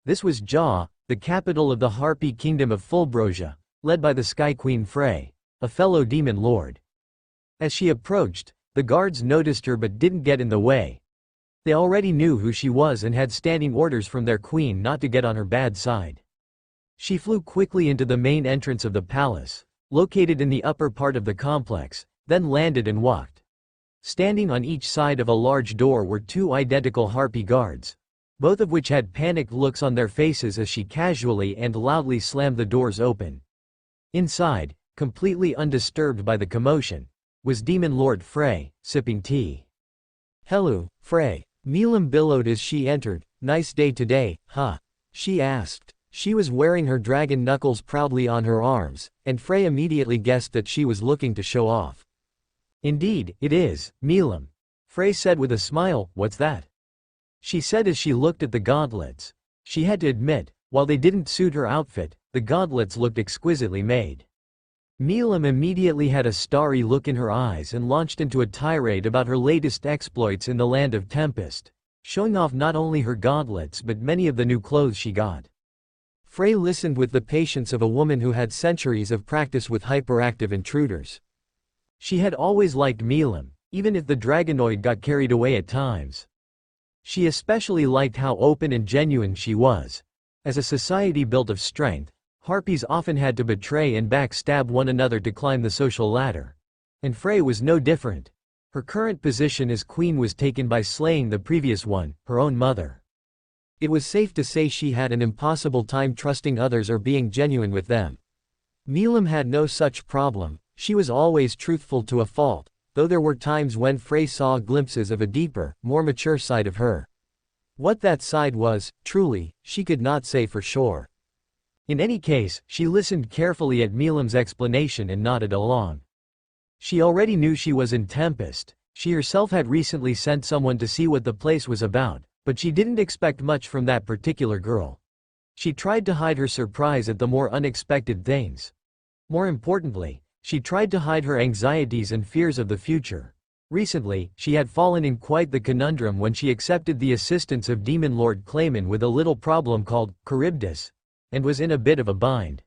This was Jaw, the capital of the Harpy Kingdom of Fulbrosia, led by the Sky Queen Frey, a fellow demon lord. As she approached, the guards noticed her but didn't get in the way. They already knew who she was and had standing orders from their queen not to get on her bad side. She flew quickly into the main entrance of the palace, located in the upper part of the complex, then landed and walked. Standing on each side of a large door were two identical Harpy guards, both of which had panicked looks on their faces as she casually and loudly slammed the doors open. Inside, completely undisturbed by the commotion, was Demon Lord Frey, sipping tea. "Hello, Frey," Milim bellowed as she entered. "Nice day today, huh?" she asked. She was wearing her dragon knuckles proudly on her arms, and Frey immediately guessed that she was looking to show off. "Indeed, it is, Milim," Frey said with a smile. "What's that?" she said as she looked at the gauntlets. She had to admit, while they didn't suit her outfit, the gauntlets looked exquisitely made. Milim immediately had a starry look in her eyes and launched into a tirade about her latest exploits in the land of Tempest, showing off not only her gauntlets but many of the new clothes she got. Frey listened with the patience of a woman who had centuries of practice with hyperactive intruders. She had always liked Milim, even if the Dragonoid got carried away at times. She especially liked how open and genuine she was. As a society built of strength, Harpies often had to betray and backstab one another to climb the social ladder. And Frey was no different. Her current position as queen was taken by slaying the previous one, her own mother. It was safe to say she had an impossible time trusting others or being genuine with them. Milim had no such problem. She was always truthful to a fault, though there were times when Frey saw glimpses of a deeper, more mature side of her. What that side was, truly, she could not say for sure. In any case, she listened carefully at Milim's explanation and nodded along. She already knew she was in Tempest. She herself had recently sent someone to see what the place was about, but she didn't expect much from that particular girl. She tried to hide her surprise at the more unexpected things. More importantly, she tried to hide her anxieties and fears of the future. Recently, she had fallen in quite the conundrum when she accepted the assistance of Demon Lord Clayman with a little problem called Charybdis, and was in a bit of a bind.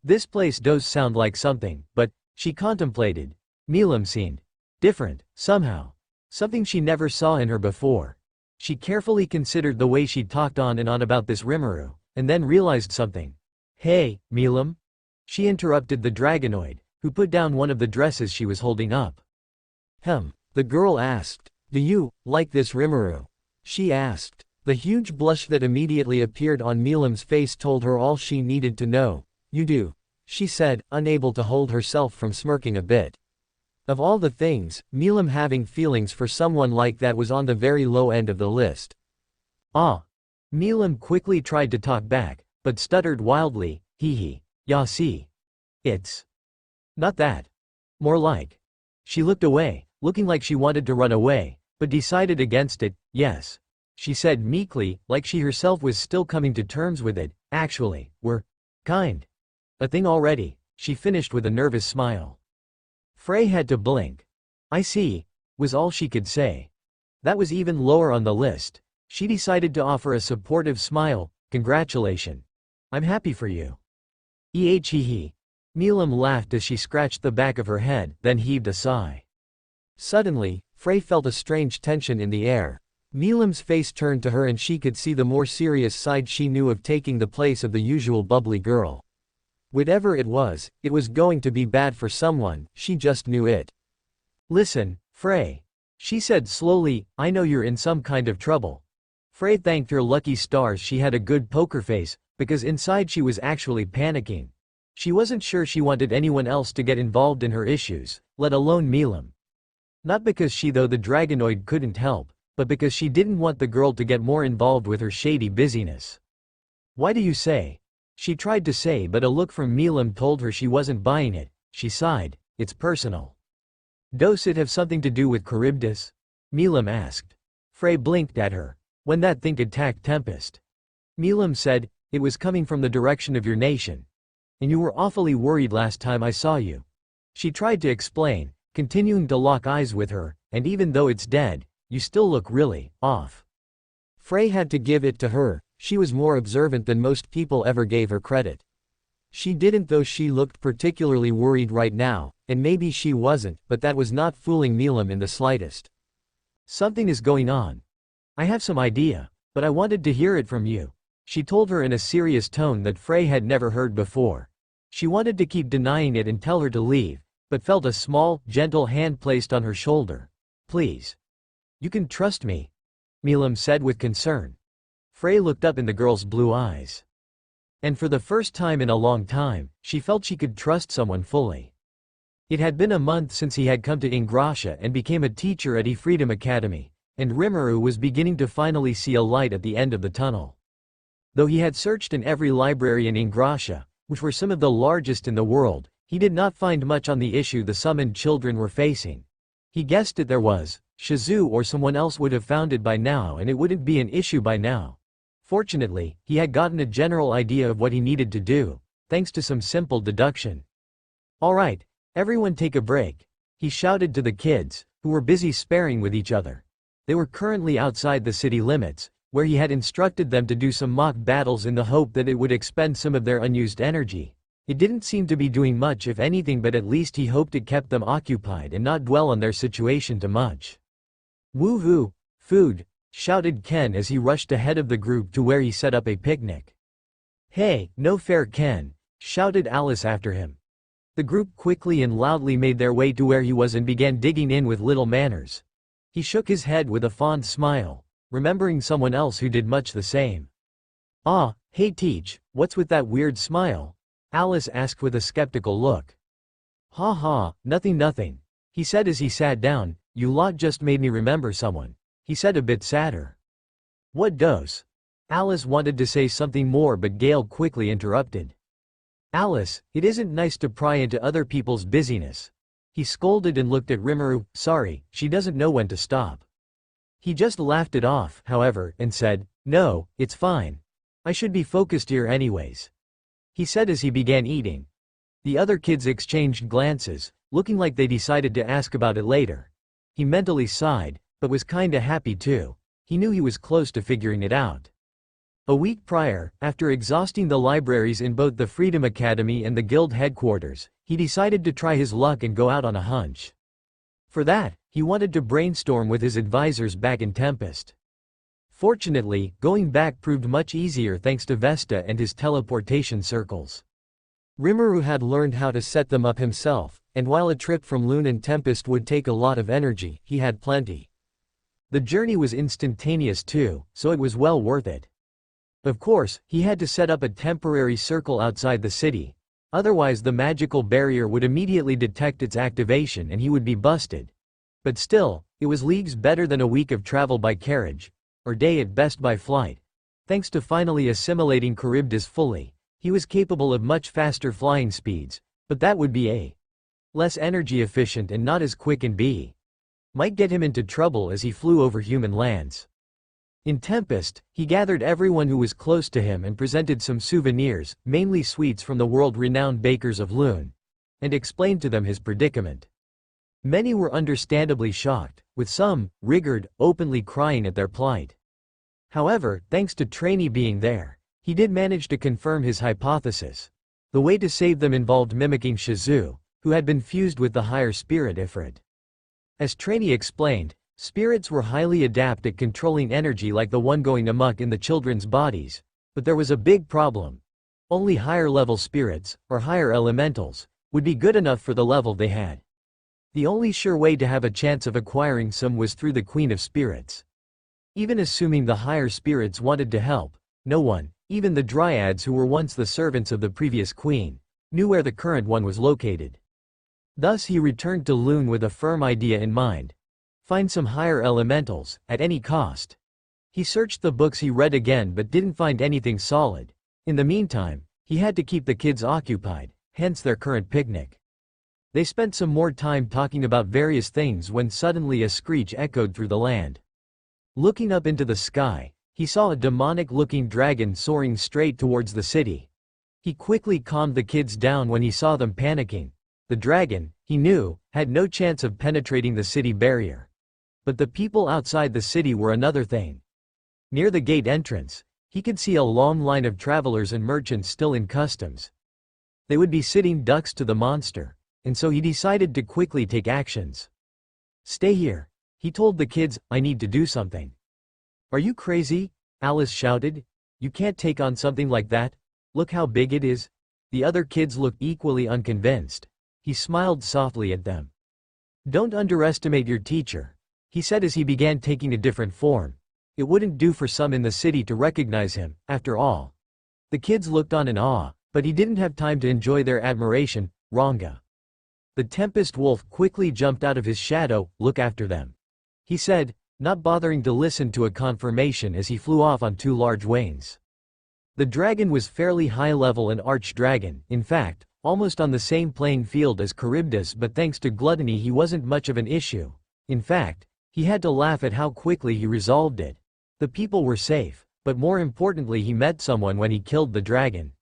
This place does sound like something, but, she contemplated, Milim seemed different, somehow. Something she never saw in her before. She carefully considered the way she talked on and on about this Rimuru, and then realized something. "Hey, Milim?" she interrupted the Dragonoid, who put down one of the dresses she was holding up. The girl asked. "Do you like this Rimuru?" she asked. The huge blush that immediately appeared on Milim's face told her all she needed to know. "You do," she said, unable to hold herself from smirking a bit. Of all the things, Milim having feelings for someone like that was on the very low end of the list. Milim quickly tried to talk back, but stuttered wildly, "Yeah, see. It's not that. More like." She looked away, looking like she wanted to run away, but decided against it. "Yes," she said meekly, like she herself was still coming to terms with it. "Actually, we're kind a thing already," she finished with a nervous smile. Frey had to blink. "I see," was all she could say. That was even lower on the list. She decided to offer a supportive smile. "Congratulations. I'm happy for you." Milim laughed as she scratched the back of her head, then heaved a sigh. Suddenly, Frey felt a strange tension in the air. Milim's face turned to her and she could see the more serious side she knew of taking the place of the usual bubbly girl. Whatever it was going to be bad for someone, she just knew it. "Listen, Frey," she said slowly, "I know you're in some kind of trouble." Frey thanked her lucky stars she had a good poker face, because inside she was actually panicking. She wasn't sure she wanted anyone else to get involved in her issues, let alone Milim. Not because the Dragonoid couldn't help, but because she didn't want the girl to get more involved with her shady busyness. "Why do you say?" she tried to say, but a look from Milim told her she wasn't buying it. She sighed. It's personal. Does it have something to do with Charybdis? Milam asked. Frey blinked at her. When that thing attacked Tempest. Milam said, it was coming from the direction of your nation. And you were awfully worried last time I saw you. She tried to explain, continuing to lock eyes with her, and even though it's dead, you still look really off. Frey had to give it to her, she was more observant than most people ever gave her credit. She didn't, though she looked particularly worried right now, and maybe she wasn't, but that was not fooling Milam in the slightest. Something is going on. I have some idea, but I wanted to hear it from you. She told her in a serious tone that Frey had never heard before. She wanted to keep denying it and tell her to leave, but felt a small, gentle hand placed on her shoulder. Please. You can trust me, Milam said with concern. Frey looked up in the girl's blue eyes. And for the first time in a long time, she felt she could trust someone fully. It had been a month since he had come to Ingrasha and became a teacher at Freedom Academy, and Rimuru was beginning to finally see a light at the end of the tunnel. Though he had searched in every library in Ingrasha, which were some of the largest in the world, he did not find much on the issue the summoned children were facing. He guessed it there was. Shizu or someone else would have found it by now and it wouldn't be an issue by now. Fortunately, he had gotten a general idea of what he needed to do, thanks to some simple deduction. All right, everyone take a break, he shouted to the kids, who were busy sparring with each other. They were currently outside the city limits, where he had instructed them to do some mock battles in the hope that it would expend some of their unused energy. It didn't seem to be doing much if anything, but at least he hoped it kept them occupied and not dwell on their situation too much. Woohoo! Food! Shouted Ken as he rushed ahead of the group to where he set up a picnic. Hey, no fair, Ken! Shouted Alice after him. The group quickly and loudly made their way to where he was and began digging in with little manners. He shook his head with a fond smile, remembering someone else who did much the same. Ah, hey Teach, what's with that weird smile? Alice asked with a skeptical look. Ha ha, nothing, he said as he sat down. You lot just made me remember someone, he said a bit sadder. What does? Alice wanted to say something more but Gale quickly interrupted. Alice, it isn't nice to pry into other people's busyness. He scolded and looked at Rimuru. Sorry, she doesn't know when to stop. He just laughed it off, however, and said, no, it's fine. I should be focused here anyways, he said as he began eating. The other kids exchanged glances, looking like they decided to ask about it later. He mentally sighed, but was kinda happy too. He knew he was close to figuring it out. A week prior, after exhausting the libraries in both the Freedom Academy and the guild headquarters, he decided to try his luck and go out on a hunch. For that, he wanted to brainstorm with his advisors back in Tempest. Fortunately, going back proved much easier thanks to Vesta and his teleportation circles. Rimuru had learned how to set them up himself, and while a trip from Lune and Tempest would take a lot of energy, he had plenty. The journey was instantaneous too, so it was well worth it. Of course, he had to set up a temporary circle outside the city, otherwise the magical barrier would immediately detect its activation and he would be busted. But still, it was leagues better than a week of travel by carriage, or day at best by flight. Thanks to finally assimilating Charybdis fully, he was capable of much faster flying speeds, but that would be A. Less energy efficient and not as quick, and B. Might get him into trouble as he flew over human lands. In Tempest, he gathered everyone who was close to him and presented some souvenirs, mainly sweets from the world-renowned bakers of Lune, and explained to them his predicament. Many were understandably shocked, with some, rigored, openly crying at their plight. However, thanks to Trainee being there, he did manage to confirm his hypothesis. The way to save them involved mimicking Shizu, who had been fused with the higher spirit Ifrit. As Trainee explained, spirits were highly adept at controlling energy like the one going amok in the children's bodies, but there was a big problem. Only higher-level spirits, or higher elementals, would be good enough for the level they had. The only sure way to have a chance of acquiring some was through the Queen of Spirits. Even assuming the higher spirits wanted to help, no one, even the dryads who were once the servants of the previous queen, knew where the current one was located. Thus he returned to Lune with a firm idea in mind. Find some higher elementals, at any cost. He searched the books he read again but didn't find anything solid. In the meantime, he had to keep the kids occupied, hence their current picnic. They spent some more time talking about various things when suddenly a screech echoed through the land. Looking up into the sky, he saw a demonic-looking dragon soaring straight towards the city. He quickly calmed the kids down when he saw them panicking. The dragon, he knew, had no chance of penetrating the city barrier. But the people outside the city were another thing. Near the gate entrance, he could see a long line of travelers and merchants still in customs. They would be sitting ducks to the monster, and so he decided to quickly take actions. "Stay here," he told the kids, "I need to do something." "Are you crazy?" Alice shouted. "You can't take on something like that. Look how big it is." The other kids looked equally unconvinced. He smiled softly at them. "Don't underestimate your teacher," he said as he began taking a different form. It wouldn't do for some in the city to recognize him, after all. The kids looked on in awe, but he didn't have time to enjoy their admiration. Ranga. The Tempest Wolf quickly jumped out of his shadow. "Look after them," he said, not bothering to listen to a confirmation as he flew off on two large wings. The dragon was fairly high level and archdragon, in fact, almost on the same playing field as Charybdis, but thanks to gluttony he wasn't much of an issue. In fact, he had to laugh at how quickly he resolved it. The people were safe, but more importantly he met someone when he killed the dragon.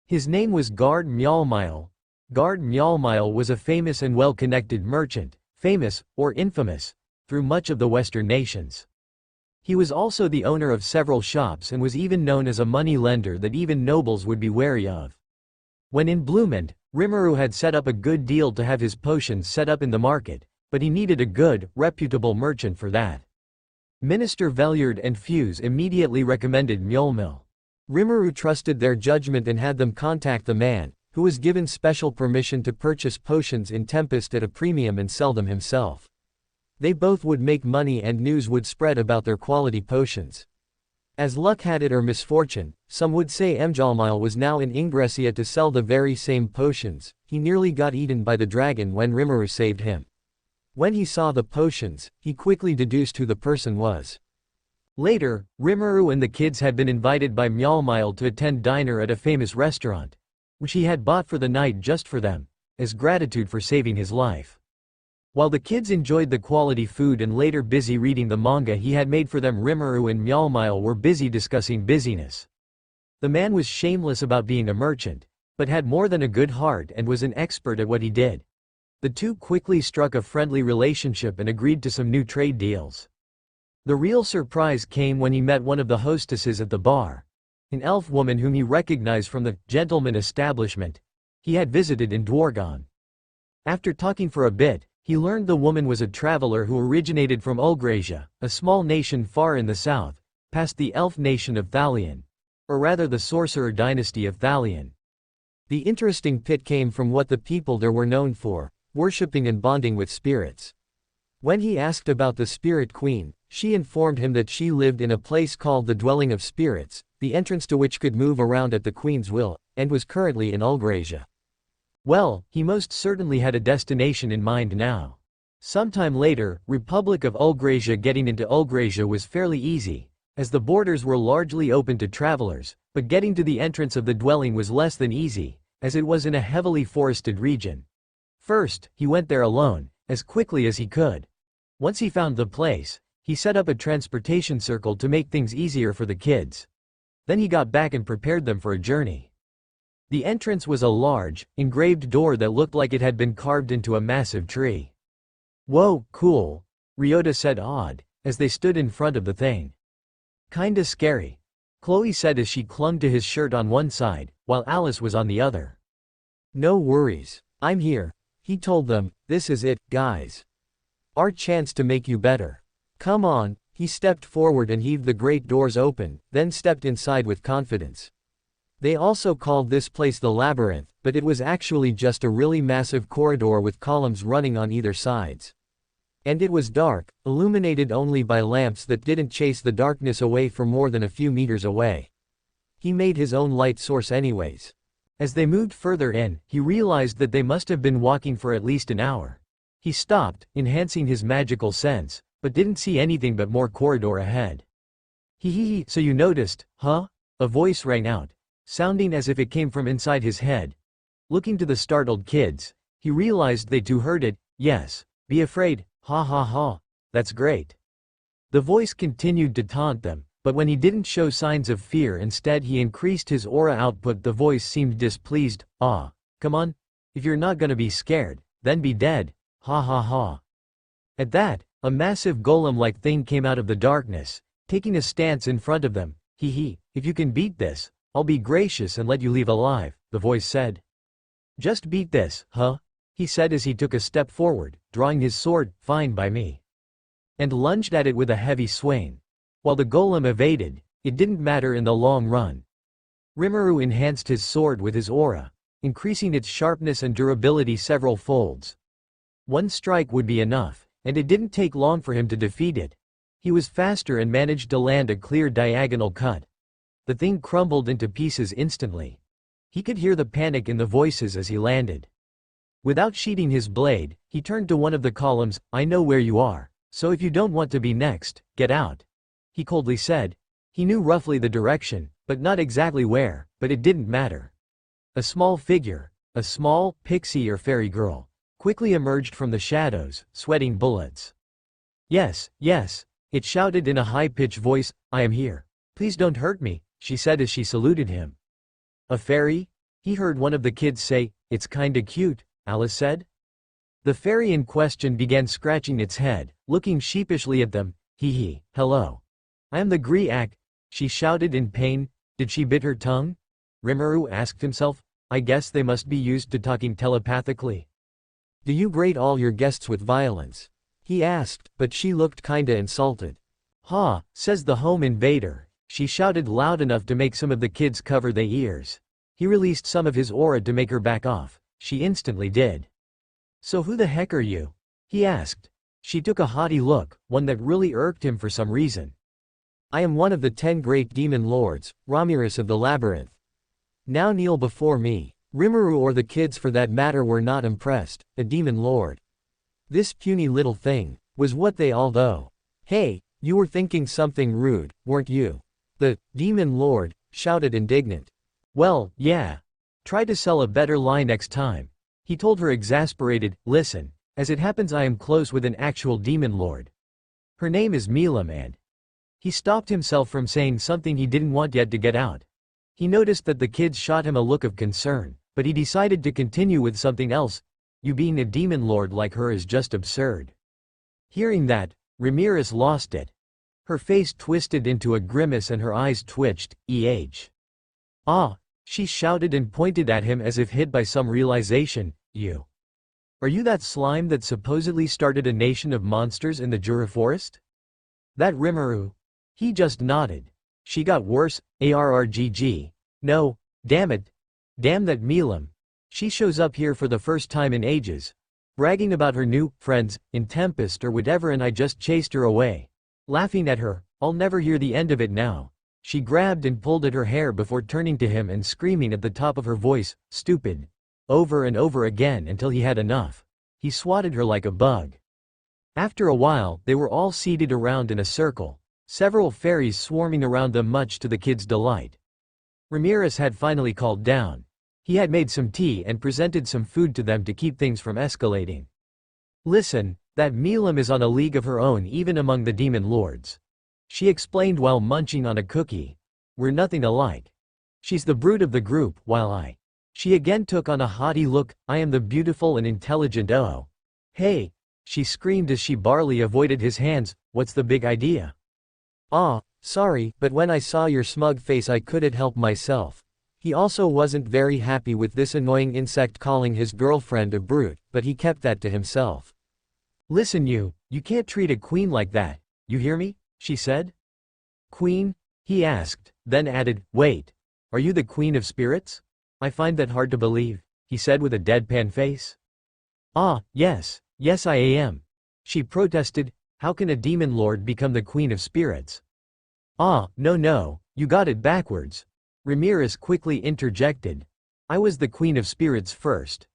His name was Gard Mjalmile. Gard Mjalmile was a famous and well-connected merchant, famous, or infamous, through much of the Western nations. He was also the owner of several shops and was even known as a money lender that even nobles would be wary of. When in Bloomend, Rimuru had set up a good deal to have his potions set up in the market, but he needed a good, reputable merchant for that. Minister Velyard and Fuse immediately recommended Mjolmil. Rimuru trusted their judgment and had them contact the man, who was given special permission to purchase potions in Tempest at a premium and sell them himself. They both would make money and news would spread about their quality potions. As luck had it or misfortune, some would say Mjalmile was now in Ingressia to sell the very same potions. He nearly got eaten by the dragon when Rimuru saved him. When he saw the potions, he quickly deduced who the person was. Later, Rimuru and the kids had been invited by Mjalmile to attend dinner at a famous restaurant, which he had bought for the night just for them, as gratitude for saving his life. While the kids enjoyed the quality food and later busy reading the manga he had made for them, Rimuru and Mjalmile were busy discussing busyness. The man was shameless about being a merchant, but had more than a good heart and was an expert at what he did. The two quickly struck a friendly relationship and agreed to some new trade deals. The real surprise came when he met one of the hostesses at the bar, an elf woman whom he recognized from the gentleman establishment he had visited in Dwargon. After talking for a bit, he learned the woman was a traveler who originated from Ulgrasia, a small nation far in the south, past the elf nation of Thalion, or rather the sorcerer dynasty of Thalion. The interesting bit came from what the people there were known for, worshipping and bonding with spirits. When he asked about the Spirit Queen, she informed him that she lived in a place called the Dwelling of Spirits, the entrance to which could move around at the Queen's will, and was currently in Ulgrasia. Well, he most certainly had a destination in mind now. Sometime later, Republic of Ulgrasia. Getting into Ulgrasia was fairly easy, as the borders were largely open to travelers, but getting to the entrance of the dwelling was less than easy, as it was in a heavily forested region. First, he went there alone, as quickly as he could. Once he found the place, he set up a transportation circle to make things easier for the kids. Then he got back and prepared them for a journey. The entrance was a large, engraved door that looked like it had been carved into a massive tree. "Whoa, cool," Ryota said, awed, as they stood in front of the thing. "Kinda scary," Chloe said as she clung to his shirt on one side, while Alice was on the other. "No worries, I'm here," he told them. "This is it, guys. Our chance to make you better. Come on." He stepped forward and heaved the great doors open, then stepped inside with confidence. They also called this place the Labyrinth, but it was actually just a really massive corridor with columns running on either sides. And it was dark, illuminated only by lamps that didn't chase the darkness away for more than a few meters away. He made his own light source anyways. As they moved further in, he realized that they must have been walking for at least an hour. He stopped, enhancing his magical sense, but didn't see anything but more corridor ahead. Hee, so you noticed, huh? A voice rang out, sounding as if it came from inside his head. Looking to the startled kids, He realized they too heard it. Yes. Be afraid, ha ha ha. That's great. The voice continued to taunt them, but when he didn't show signs of fear, instead he increased his aura output. The voice seemed displeased. Ah. Come on. If you're not gonna be scared, then be dead, ha ha ha. At that, a massive golem-like thing came out of the darkness, taking a stance in front of them. Hee hee, if you can beat this, I'll be gracious and let you leave alive, the voice said. Just beat this, huh? He said as he took a step forward, drawing his sword, fine by me, and lunged at it with a heavy swing. While the golem evaded, it didn't matter in the long run. Rimuru enhanced his sword with his aura, increasing its sharpness and durability several folds. One strike would be enough, and it didn't take long for him to defeat it. He was faster and managed to land a clear diagonal cut. The thing crumbled into pieces instantly. He could hear the panic in the voices as he landed. Without sheathing his blade, he turned to one of the columns. I know where you are, so if you don't want to be next, get out, he coldly said. He knew roughly the direction, but not exactly where, but it didn't matter. A small figure, a small, pixie or fairy girl, quickly emerged from the shadows, sweating bullets. Yes, yes, it shouted in a high-pitched voice, I am here. Please don't hurt me, she said as she saluted him. A fairy? He heard one of the kids say. It's kinda cute, Alice said. The fairy in question began scratching its head, looking sheepishly at them. Hee hee, hello. I am the Griak, she shouted in pain. Did she bit her tongue? Rimuru asked himself. I guess they must be used to talking telepathically. Do you grate all your guests with violence? He asked, but she looked kinda insulted. Ha, says the home invader, she shouted loud enough to make some of the kids cover their ears. He released some of his aura to make her back off. She instantly did. So who the heck are you? He asked. She took a haughty look, one that really irked him for some reason. I am one of the 10 great demon lords, Ramirez of the Labyrinth. Now kneel before me. Rimuru or the kids for that matter were not impressed. A demon lord. This puny little thing, was what they all know. Hey, you were thinking something rude, weren't you? The demon lord shouted indignant. Well, yeah. Try to sell a better lie next time. He told her exasperated. Listen, as it happens I am close with an actual demon lord. Her name is Milam and... He stopped himself from saying something he didn't want yet to get out. He noticed that the kids shot him a look of concern, but he decided to continue with something else. You being a demon lord like her is just absurd. Hearing that, Ramirez lost it. Her face twisted into a grimace and her eyes twitched. Ah, she shouted and pointed at him as if hit by some realization. You. Are you that slime that supposedly started a nation of monsters in the Jura forest? That Rimuru? He just nodded. She got worse. Arrgg. No, damn it. Damn that Milam. She shows up here for the first time in ages, bragging about her new friends in Tempest or whatever, and I just chased her away. Laughing at her. I'll never hear the end of it now. She grabbed and pulled at her hair before turning to him and screaming at the top of her voice, stupid. Over and over again until he had enough. He swatted her like a bug. After a while, they were all seated around in a circle, several fairies swarming around them much to the kids' delight. Ramirez had finally calmed down. He had made some tea and presented some food to them to keep things from escalating. Listen, that Milam is on a league of her own even among the demon lords. She explained while munching on a cookie. We're nothing alike. She's the brute of the group, while I. She again took on a haughty look. I am the beautiful and intelligent. Oh. Hey, she screamed as she barely avoided his hands. What's the big idea? Ah, sorry, but when I saw your smug face I couldn't help myself. He also wasn't very happy with this annoying insect calling his girlfriend a brute, but he kept that to himself. Listen you can't treat a queen like that, you hear me? She said. Queen? He asked, then added, wait. Are you the queen of spirits? I find that hard to believe, he said with a deadpan face. Ah, yes I am. She protested. How can a demon lord become the queen of spirits? Ah, no, you got it backwards. Ramirez quickly interjected. I was the queen of spirits first.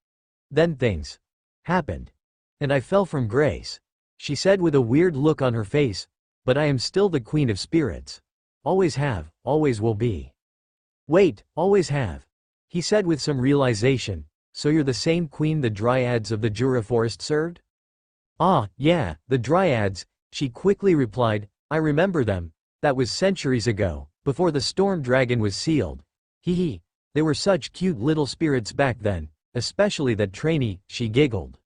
Then things happened. And I fell from grace. She said with a weird look on her face. But I am still the queen of spirits. Always have, always will be. Wait, always have. He said with some realization. So you're the same queen the dryads of the Jura forest served? Ah, yeah, the dryads, she quickly replied, I remember them. That was centuries ago, before the storm dragon was sealed. Hee hee. They were such cute little spirits back then, especially that trainee, she giggled.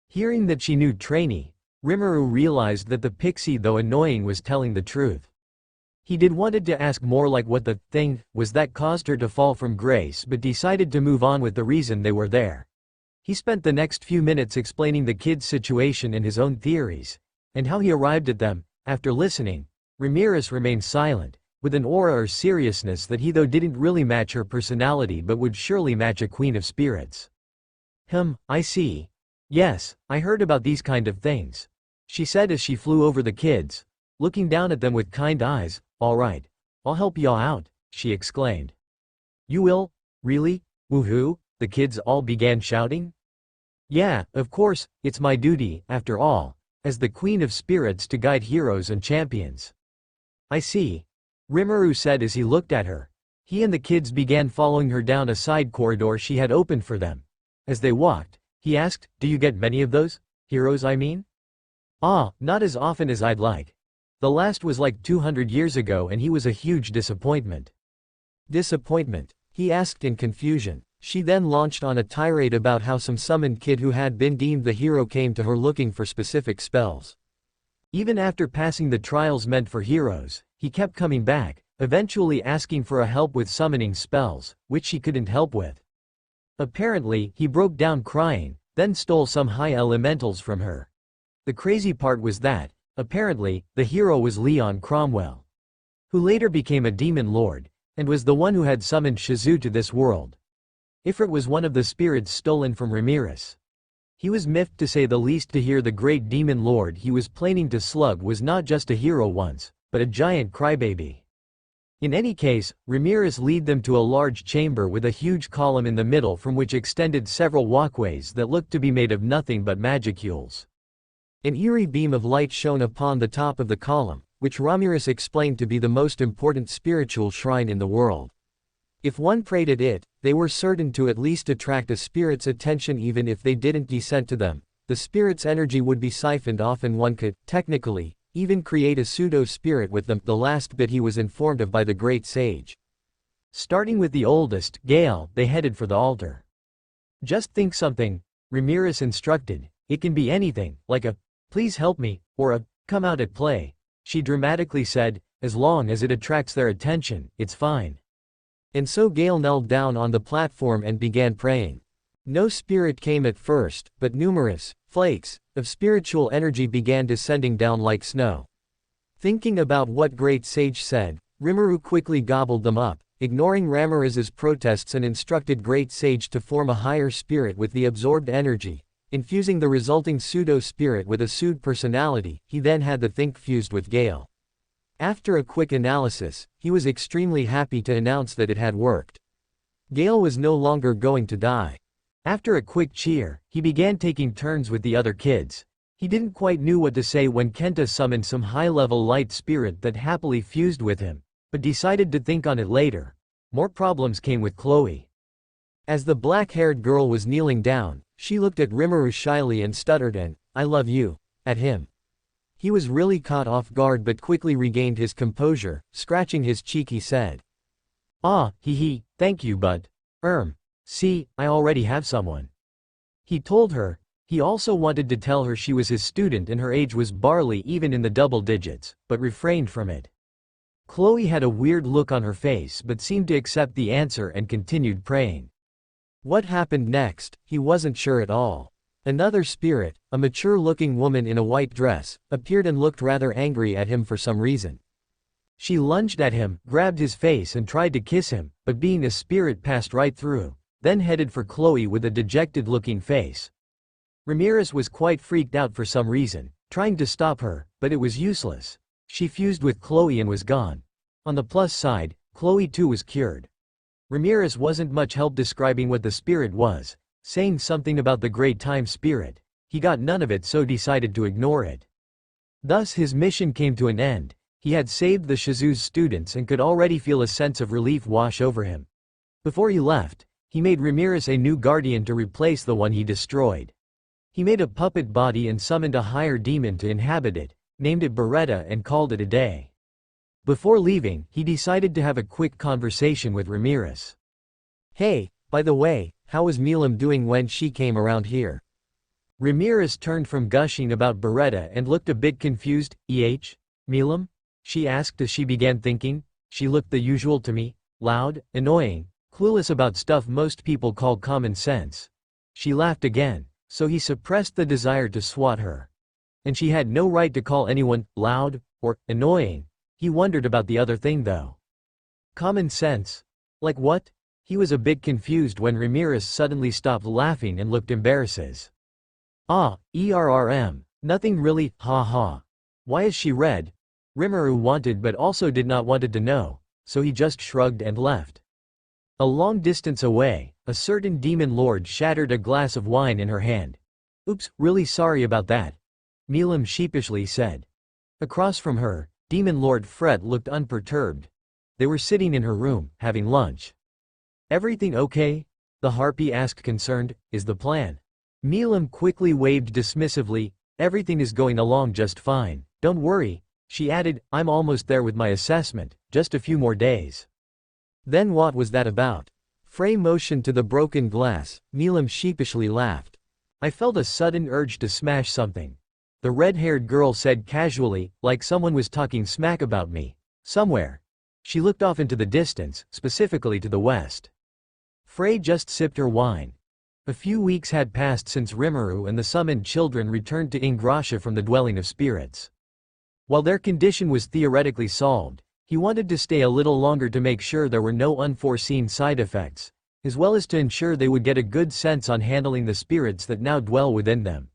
Hearing that she knew trainee, Rimuru realized that the pixie, though annoying, was telling the truth. He did wanted to ask more, like what the thing was that caused her to fall from grace, but decided to move on with the reason they were there. He spent the next few minutes explaining the kid's situation and his own theories, and how he arrived at them. After listening, Ramirez remained silent, with an aura or seriousness that he though didn't really match her personality but would surely match a queen of spirits. I see. Yes, I heard about these kind of things, she said as she flew over the kids, looking down at them with kind eyes. Alright. I'll help y'all out, she exclaimed. You will? Really? Woohoo? The kids all began shouting. Yeah, of course, it's my duty, after all, as the queen of spirits, to guide heroes and champions. I see. Rimuru said as he looked at her. He and the kids began following her down a side corridor she had opened for them. As they walked, he asked, do you get many of those? Heroes, I mean? Ah, not as often as I'd like. The last was like 200 years ago and he was a huge disappointment. Disappointment? He asked in confusion. She then launched on a tirade about how some summoned kid who had been deemed the hero came to her looking for specific spells. Even after passing the trials meant for heroes, he kept coming back, eventually asking for a help with summoning spells, which she couldn't help with. Apparently, he broke down crying, then stole some high elementals from her. The crazy part was that, apparently, the hero was Leon Cromwell, who later became a demon lord, and was the one who had summoned Shizu to this world. Ifrit was one of the spirits stolen from Ramirez. He was miffed to say the least to hear the great demon lord he was planning to slug was not just a hero once, but a giant crybaby. In any case, Ramirez led them to a large chamber with a huge column in the middle from which extended several walkways that looked to be made of nothing but magicules. An eerie beam of light shone upon the top of the column, which Ramirez explained to be the most important spiritual shrine in the world. If one prayed at it, they were certain to at least attract a spirit's attention. Even if they didn't descend to them, the spirit's energy would be siphoned off and one could, technically, even create a pseudo-spirit with them, the last bit he was informed of by the great sage. Starting with the oldest, Gale, they headed for the altar. Just think something, Ramirez instructed. It can be anything, like a, please help me, or a, come out at play, she dramatically said, as long as it attracts their attention, it's fine. And so Gale knelt down on the platform and began praying. No spirit came at first, but numerous flakes of spiritual energy began descending down like snow. Thinking about what great sage said, Rimuru quickly gobbled them up, ignoring Ramirez's protests, and instructed great sage to form a higher spirit with the absorbed energy, infusing the resulting pseudo-spirit with a pseudo personality. He then had the think fused with Gale. After a quick analysis, he was extremely happy to announce that it had worked. Gale was no longer going to die. After a quick cheer, he began taking turns with the other kids. He didn't quite knew what to say when Kenta summoned some high-level light spirit that happily fused with him, but decided to think on it later. More problems came with Chloe. As the black-haired girl was kneeling down, she looked at Rimuru shyly and stuttered an, I love you, at him. He was really caught off guard but quickly regained his composure. Scratching his cheek he said, ah, hee, thank you but, see, I already have someone. He told her. He also wanted to tell her she was his student and her age was barely even in the double digits, but refrained from it. Chloe had a weird look on her face but seemed to accept the answer and continued praying. What happened next, he wasn't sure at all. Another spirit, a mature-looking woman in a white dress, appeared and looked rather angry at him for some reason. She lunged at him, grabbed his face and tried to kiss him, but being a spirit passed right through, then headed for Chloe with a dejected-looking face. Ramirez was quite freaked out for some reason, trying to stop her, but it was useless. She fused with Chloe and was gone. On the plus side, Chloe too was cured. Ramirez wasn't much help describing what the spirit was, saying something about the great time spirit. He got none of it so decided to ignore it. Thus his mission came to an end. He had saved the Shizu's students and could already feel a sense of relief wash over him. Before he left, He made Ramirez a new guardian to replace the one he destroyed. He made a puppet body and summoned a higher demon to inhabit it, named it Beretta and called it a day. Before leaving, he decided to have a quick conversation with Ramirez. Hey, by the way, how was Milam doing when she came around here? Ramirez turned from gushing about Beretta and looked a bit confused. Milam? She asked as she began thinking. She looked the usual to me, loud, annoying, clueless about stuff most people call common sense. She laughed again, so he suppressed the desire to swat her. And she had no right to call anyone loud or annoying. He wondered about the other thing though. Common sense? Like what? He was a bit confused when Ramirez suddenly stopped laughing and looked embarrassed. Nothing really, ha ha. Why is she red? Rimuru wanted but also did not wanted to know, so he just shrugged and left. A long distance away, a certain demon lord shattered a glass of wine in her hand. Oops, really sorry about that, Milam sheepishly said. Across from her, Demon Lord Fret looked unperturbed. They were sitting in her room, having lunch. Everything okay? The harpy asked concerned. Is the plan? Milam quickly waved dismissively. Everything is going along just fine, don't worry. She added, I'm almost there with my assessment, just a few more days. Then what was that about? Frey motioned to the broken glass. Milam sheepishly laughed. I felt a sudden urge to smash something. The red-haired girl said casually, like someone was talking smack about me. Somewhere. She looked off into the distance, specifically to the west. Frey just sipped her wine. A few weeks had passed since Rimuru and the summoned children returned to Ingrasha from the dwelling of spirits. While their condition was theoretically solved, he wanted to stay a little longer to make sure there were no unforeseen side effects, as well as to ensure they would get a good sense on handling the spirits that now dwell within them.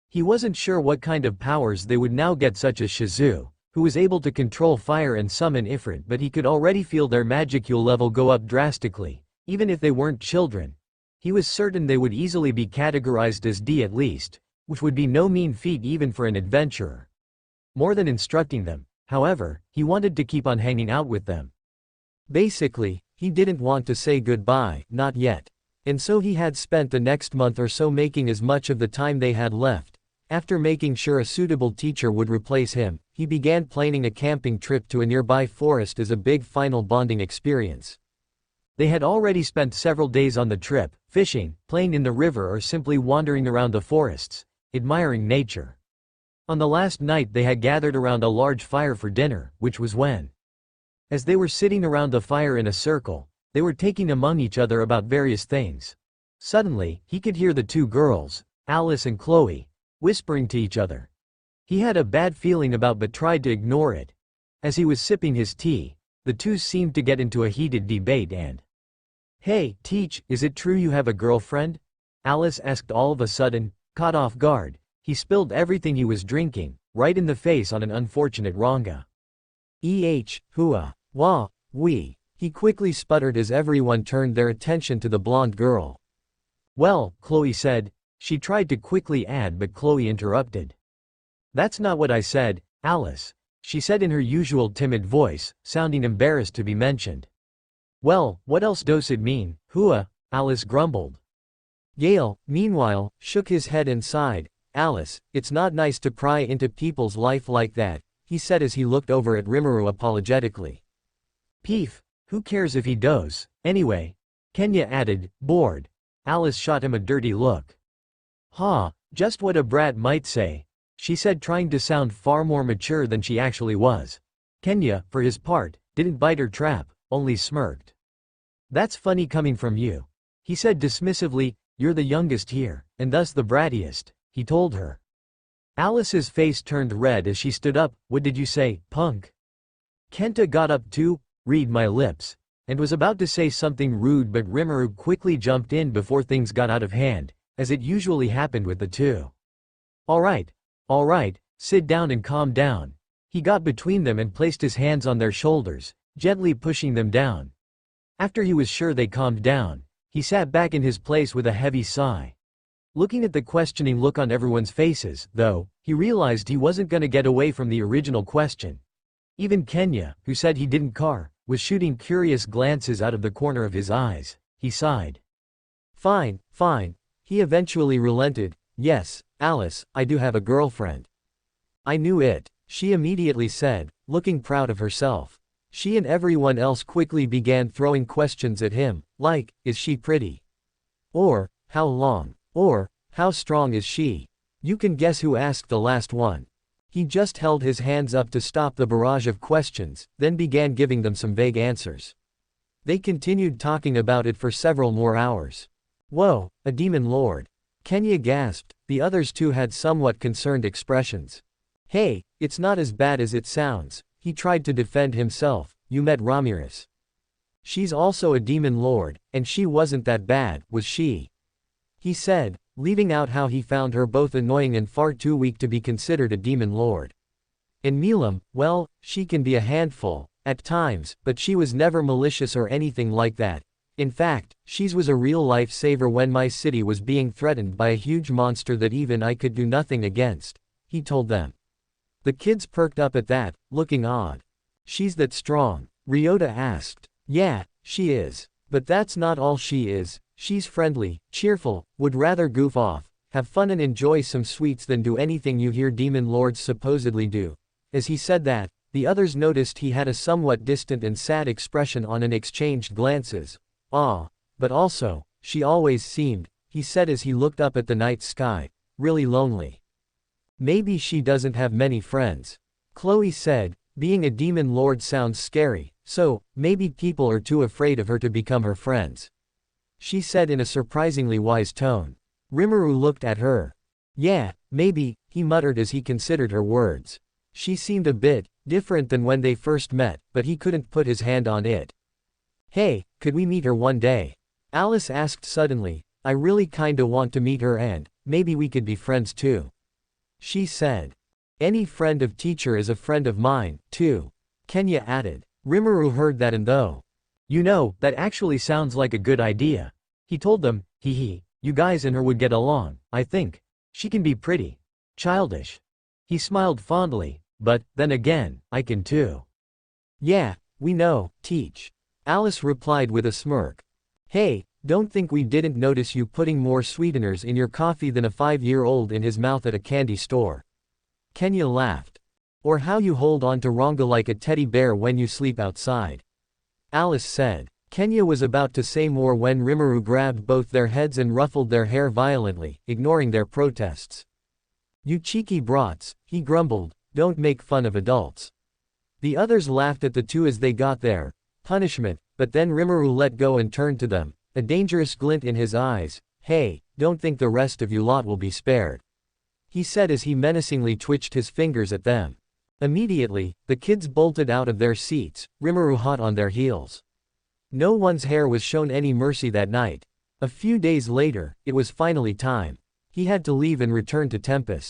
He wasn't sure what kind of powers they would now get, such as Shizu, who was able to control fire and summon Ifrit, but he could already feel their magicule level go up drastically, even if they weren't children. He was certain they would easily be categorized as D at least, which would be no mean feat even for an adventurer. More than instructing them, however, he wanted to keep on hanging out with them. Basically, he didn't want to say goodbye, not yet. And so he had spent the next month or so making as much of the time they had left. After making sure a suitable teacher would replace him, he began planning a camping trip to a nearby forest as a big final bonding experience. They had already spent several days on the trip, fishing, playing in the river or simply wandering around the forests, admiring nature. On the last night they had gathered around a large fire for dinner, which was when. As they were sitting around the fire in a circle, they were talking among each other about various things. Suddenly, he could hear the two girls, Alice and Chloe, whispering to each other. He had a bad feeling about but tried to ignore it. As he was sipping his tea, the two seemed to get into a heated debate and, Hey, Teach, is it true you have a girlfriend? Alice asked all of a sudden, caught off guard. He spilled everything he was drinking, right in the face on an unfortunate Ranga. Hua, wah, we. He quickly sputtered as everyone turned their attention to the blonde girl. Well, Chloe said. She tried to quickly add but Chloe interrupted. That's not what I said, Alice, she said in her usual timid voice, sounding embarrassed to be mentioned. Well, what else does it mean, Hua? Alice grumbled. Gale, meanwhile, shook his head and sighed. Alice, it's not nice to pry into people's life like that, he said as he looked over at Rimuru apologetically. Peef, who cares if he does, anyway? Kenya added, bored. Alice shot him a dirty look. Just what a brat might say, she said, trying to sound far more mature than she actually was. Kenya, for his part, didn't bite her trap, only smirked. That's funny coming from you, he said dismissively. You're the youngest here, and thus the brattiest, he told her. Alice's face turned red as she stood up. What did you say, punk? Kenta got up too, read my lips, and was about to say something rude, but Rimuru quickly jumped in before things got out of hand, as it usually happened with the two. All right, sit down and calm down. He got between them and placed his hands on their shoulders, gently pushing them down. After he was sure they calmed down, he sat back in his place with a heavy sigh. Looking at the questioning look on everyone's faces, though, he realized he wasn't gonna get away from the original question. Even Kenya, who said he didn't car, was shooting curious glances out of the corner of his eyes. He sighed. Fine, fine. He eventually relented. Yes, Alice, I do have a girlfriend. I knew it, she immediately said, looking proud of herself. She and everyone else quickly began throwing questions at him, like, is she pretty? Or, how long? Or, how strong is she? You can guess who asked the last one. He just held his hands up to stop the barrage of questions, then began giving them some vague answers. They continued talking about it for several more hours. Whoa, a demon lord. Kenya gasped, the others too had somewhat concerned expressions. Hey, it's not as bad as it sounds, he tried to defend himself, you met Ramirez. She's also a demon lord, and she wasn't that bad, was she? He said, leaving out how he found her both annoying and far too weak to be considered a demon lord. And Milam, well, she can be a handful, at times, but she was never malicious or anything like that. In fact, she was a real lifesaver when my city was being threatened by a huge monster that even I could do nothing against, he told them. The kids perked up at that, looking odd. She's that strong? Ryota asked. Yeah, she is. But that's not all she is. She's friendly, cheerful, would rather goof off, have fun and enjoy some sweets than do anything you hear demon lords supposedly do. As he said that, the others noticed he had a somewhat distant and sad expression on and exchanged glances. But also, she always seemed, he said as he looked up at the night sky, really lonely. Maybe she doesn't have many friends. Chloe said, being a demon lord sounds scary, so, maybe people are too afraid of her to become her friends. She said in a surprisingly wise tone. Rimuru looked at her. Yeah, maybe, he muttered as he considered her words. She seemed a bit different than when they first met, but he couldn't put his hand on it. Hey, could we meet her one day? Alice asked suddenly. I really kinda want to meet her and, maybe we could be friends too. She said. Any friend of teacher is a friend of mine, too. Kenya added. Rimuru heard that and though. You know, that actually sounds like a good idea. He told them, you guys and her would get along, I think. She can be pretty. Childish. He smiled fondly, but, then again, I can too. Yeah, we know, Teach. Alice replied with a smirk. Hey, don't think we didn't notice you putting more sweeteners in your coffee than a 5-year-old in his mouth at a candy store. Kenya laughed. Or how you hold on to Ronga like a teddy bear when you sleep outside. Alice said. Kenya was about to say more when Rimuru grabbed both their heads and ruffled their hair violently, ignoring their protests. You cheeky brats, he grumbled, don't make fun of adults. The others laughed at the two as they got their punishment, but then Rimuru let go and turned to them, a dangerous glint in his eyes. Hey, don't think the rest of you lot will be spared. He said as he menacingly twitched his fingers at them. Immediately, the kids bolted out of their seats, Rimuru hot on their heels. No one's hair was shown any mercy that night. A few days later, it was finally time. He had to leave and return to Tempest.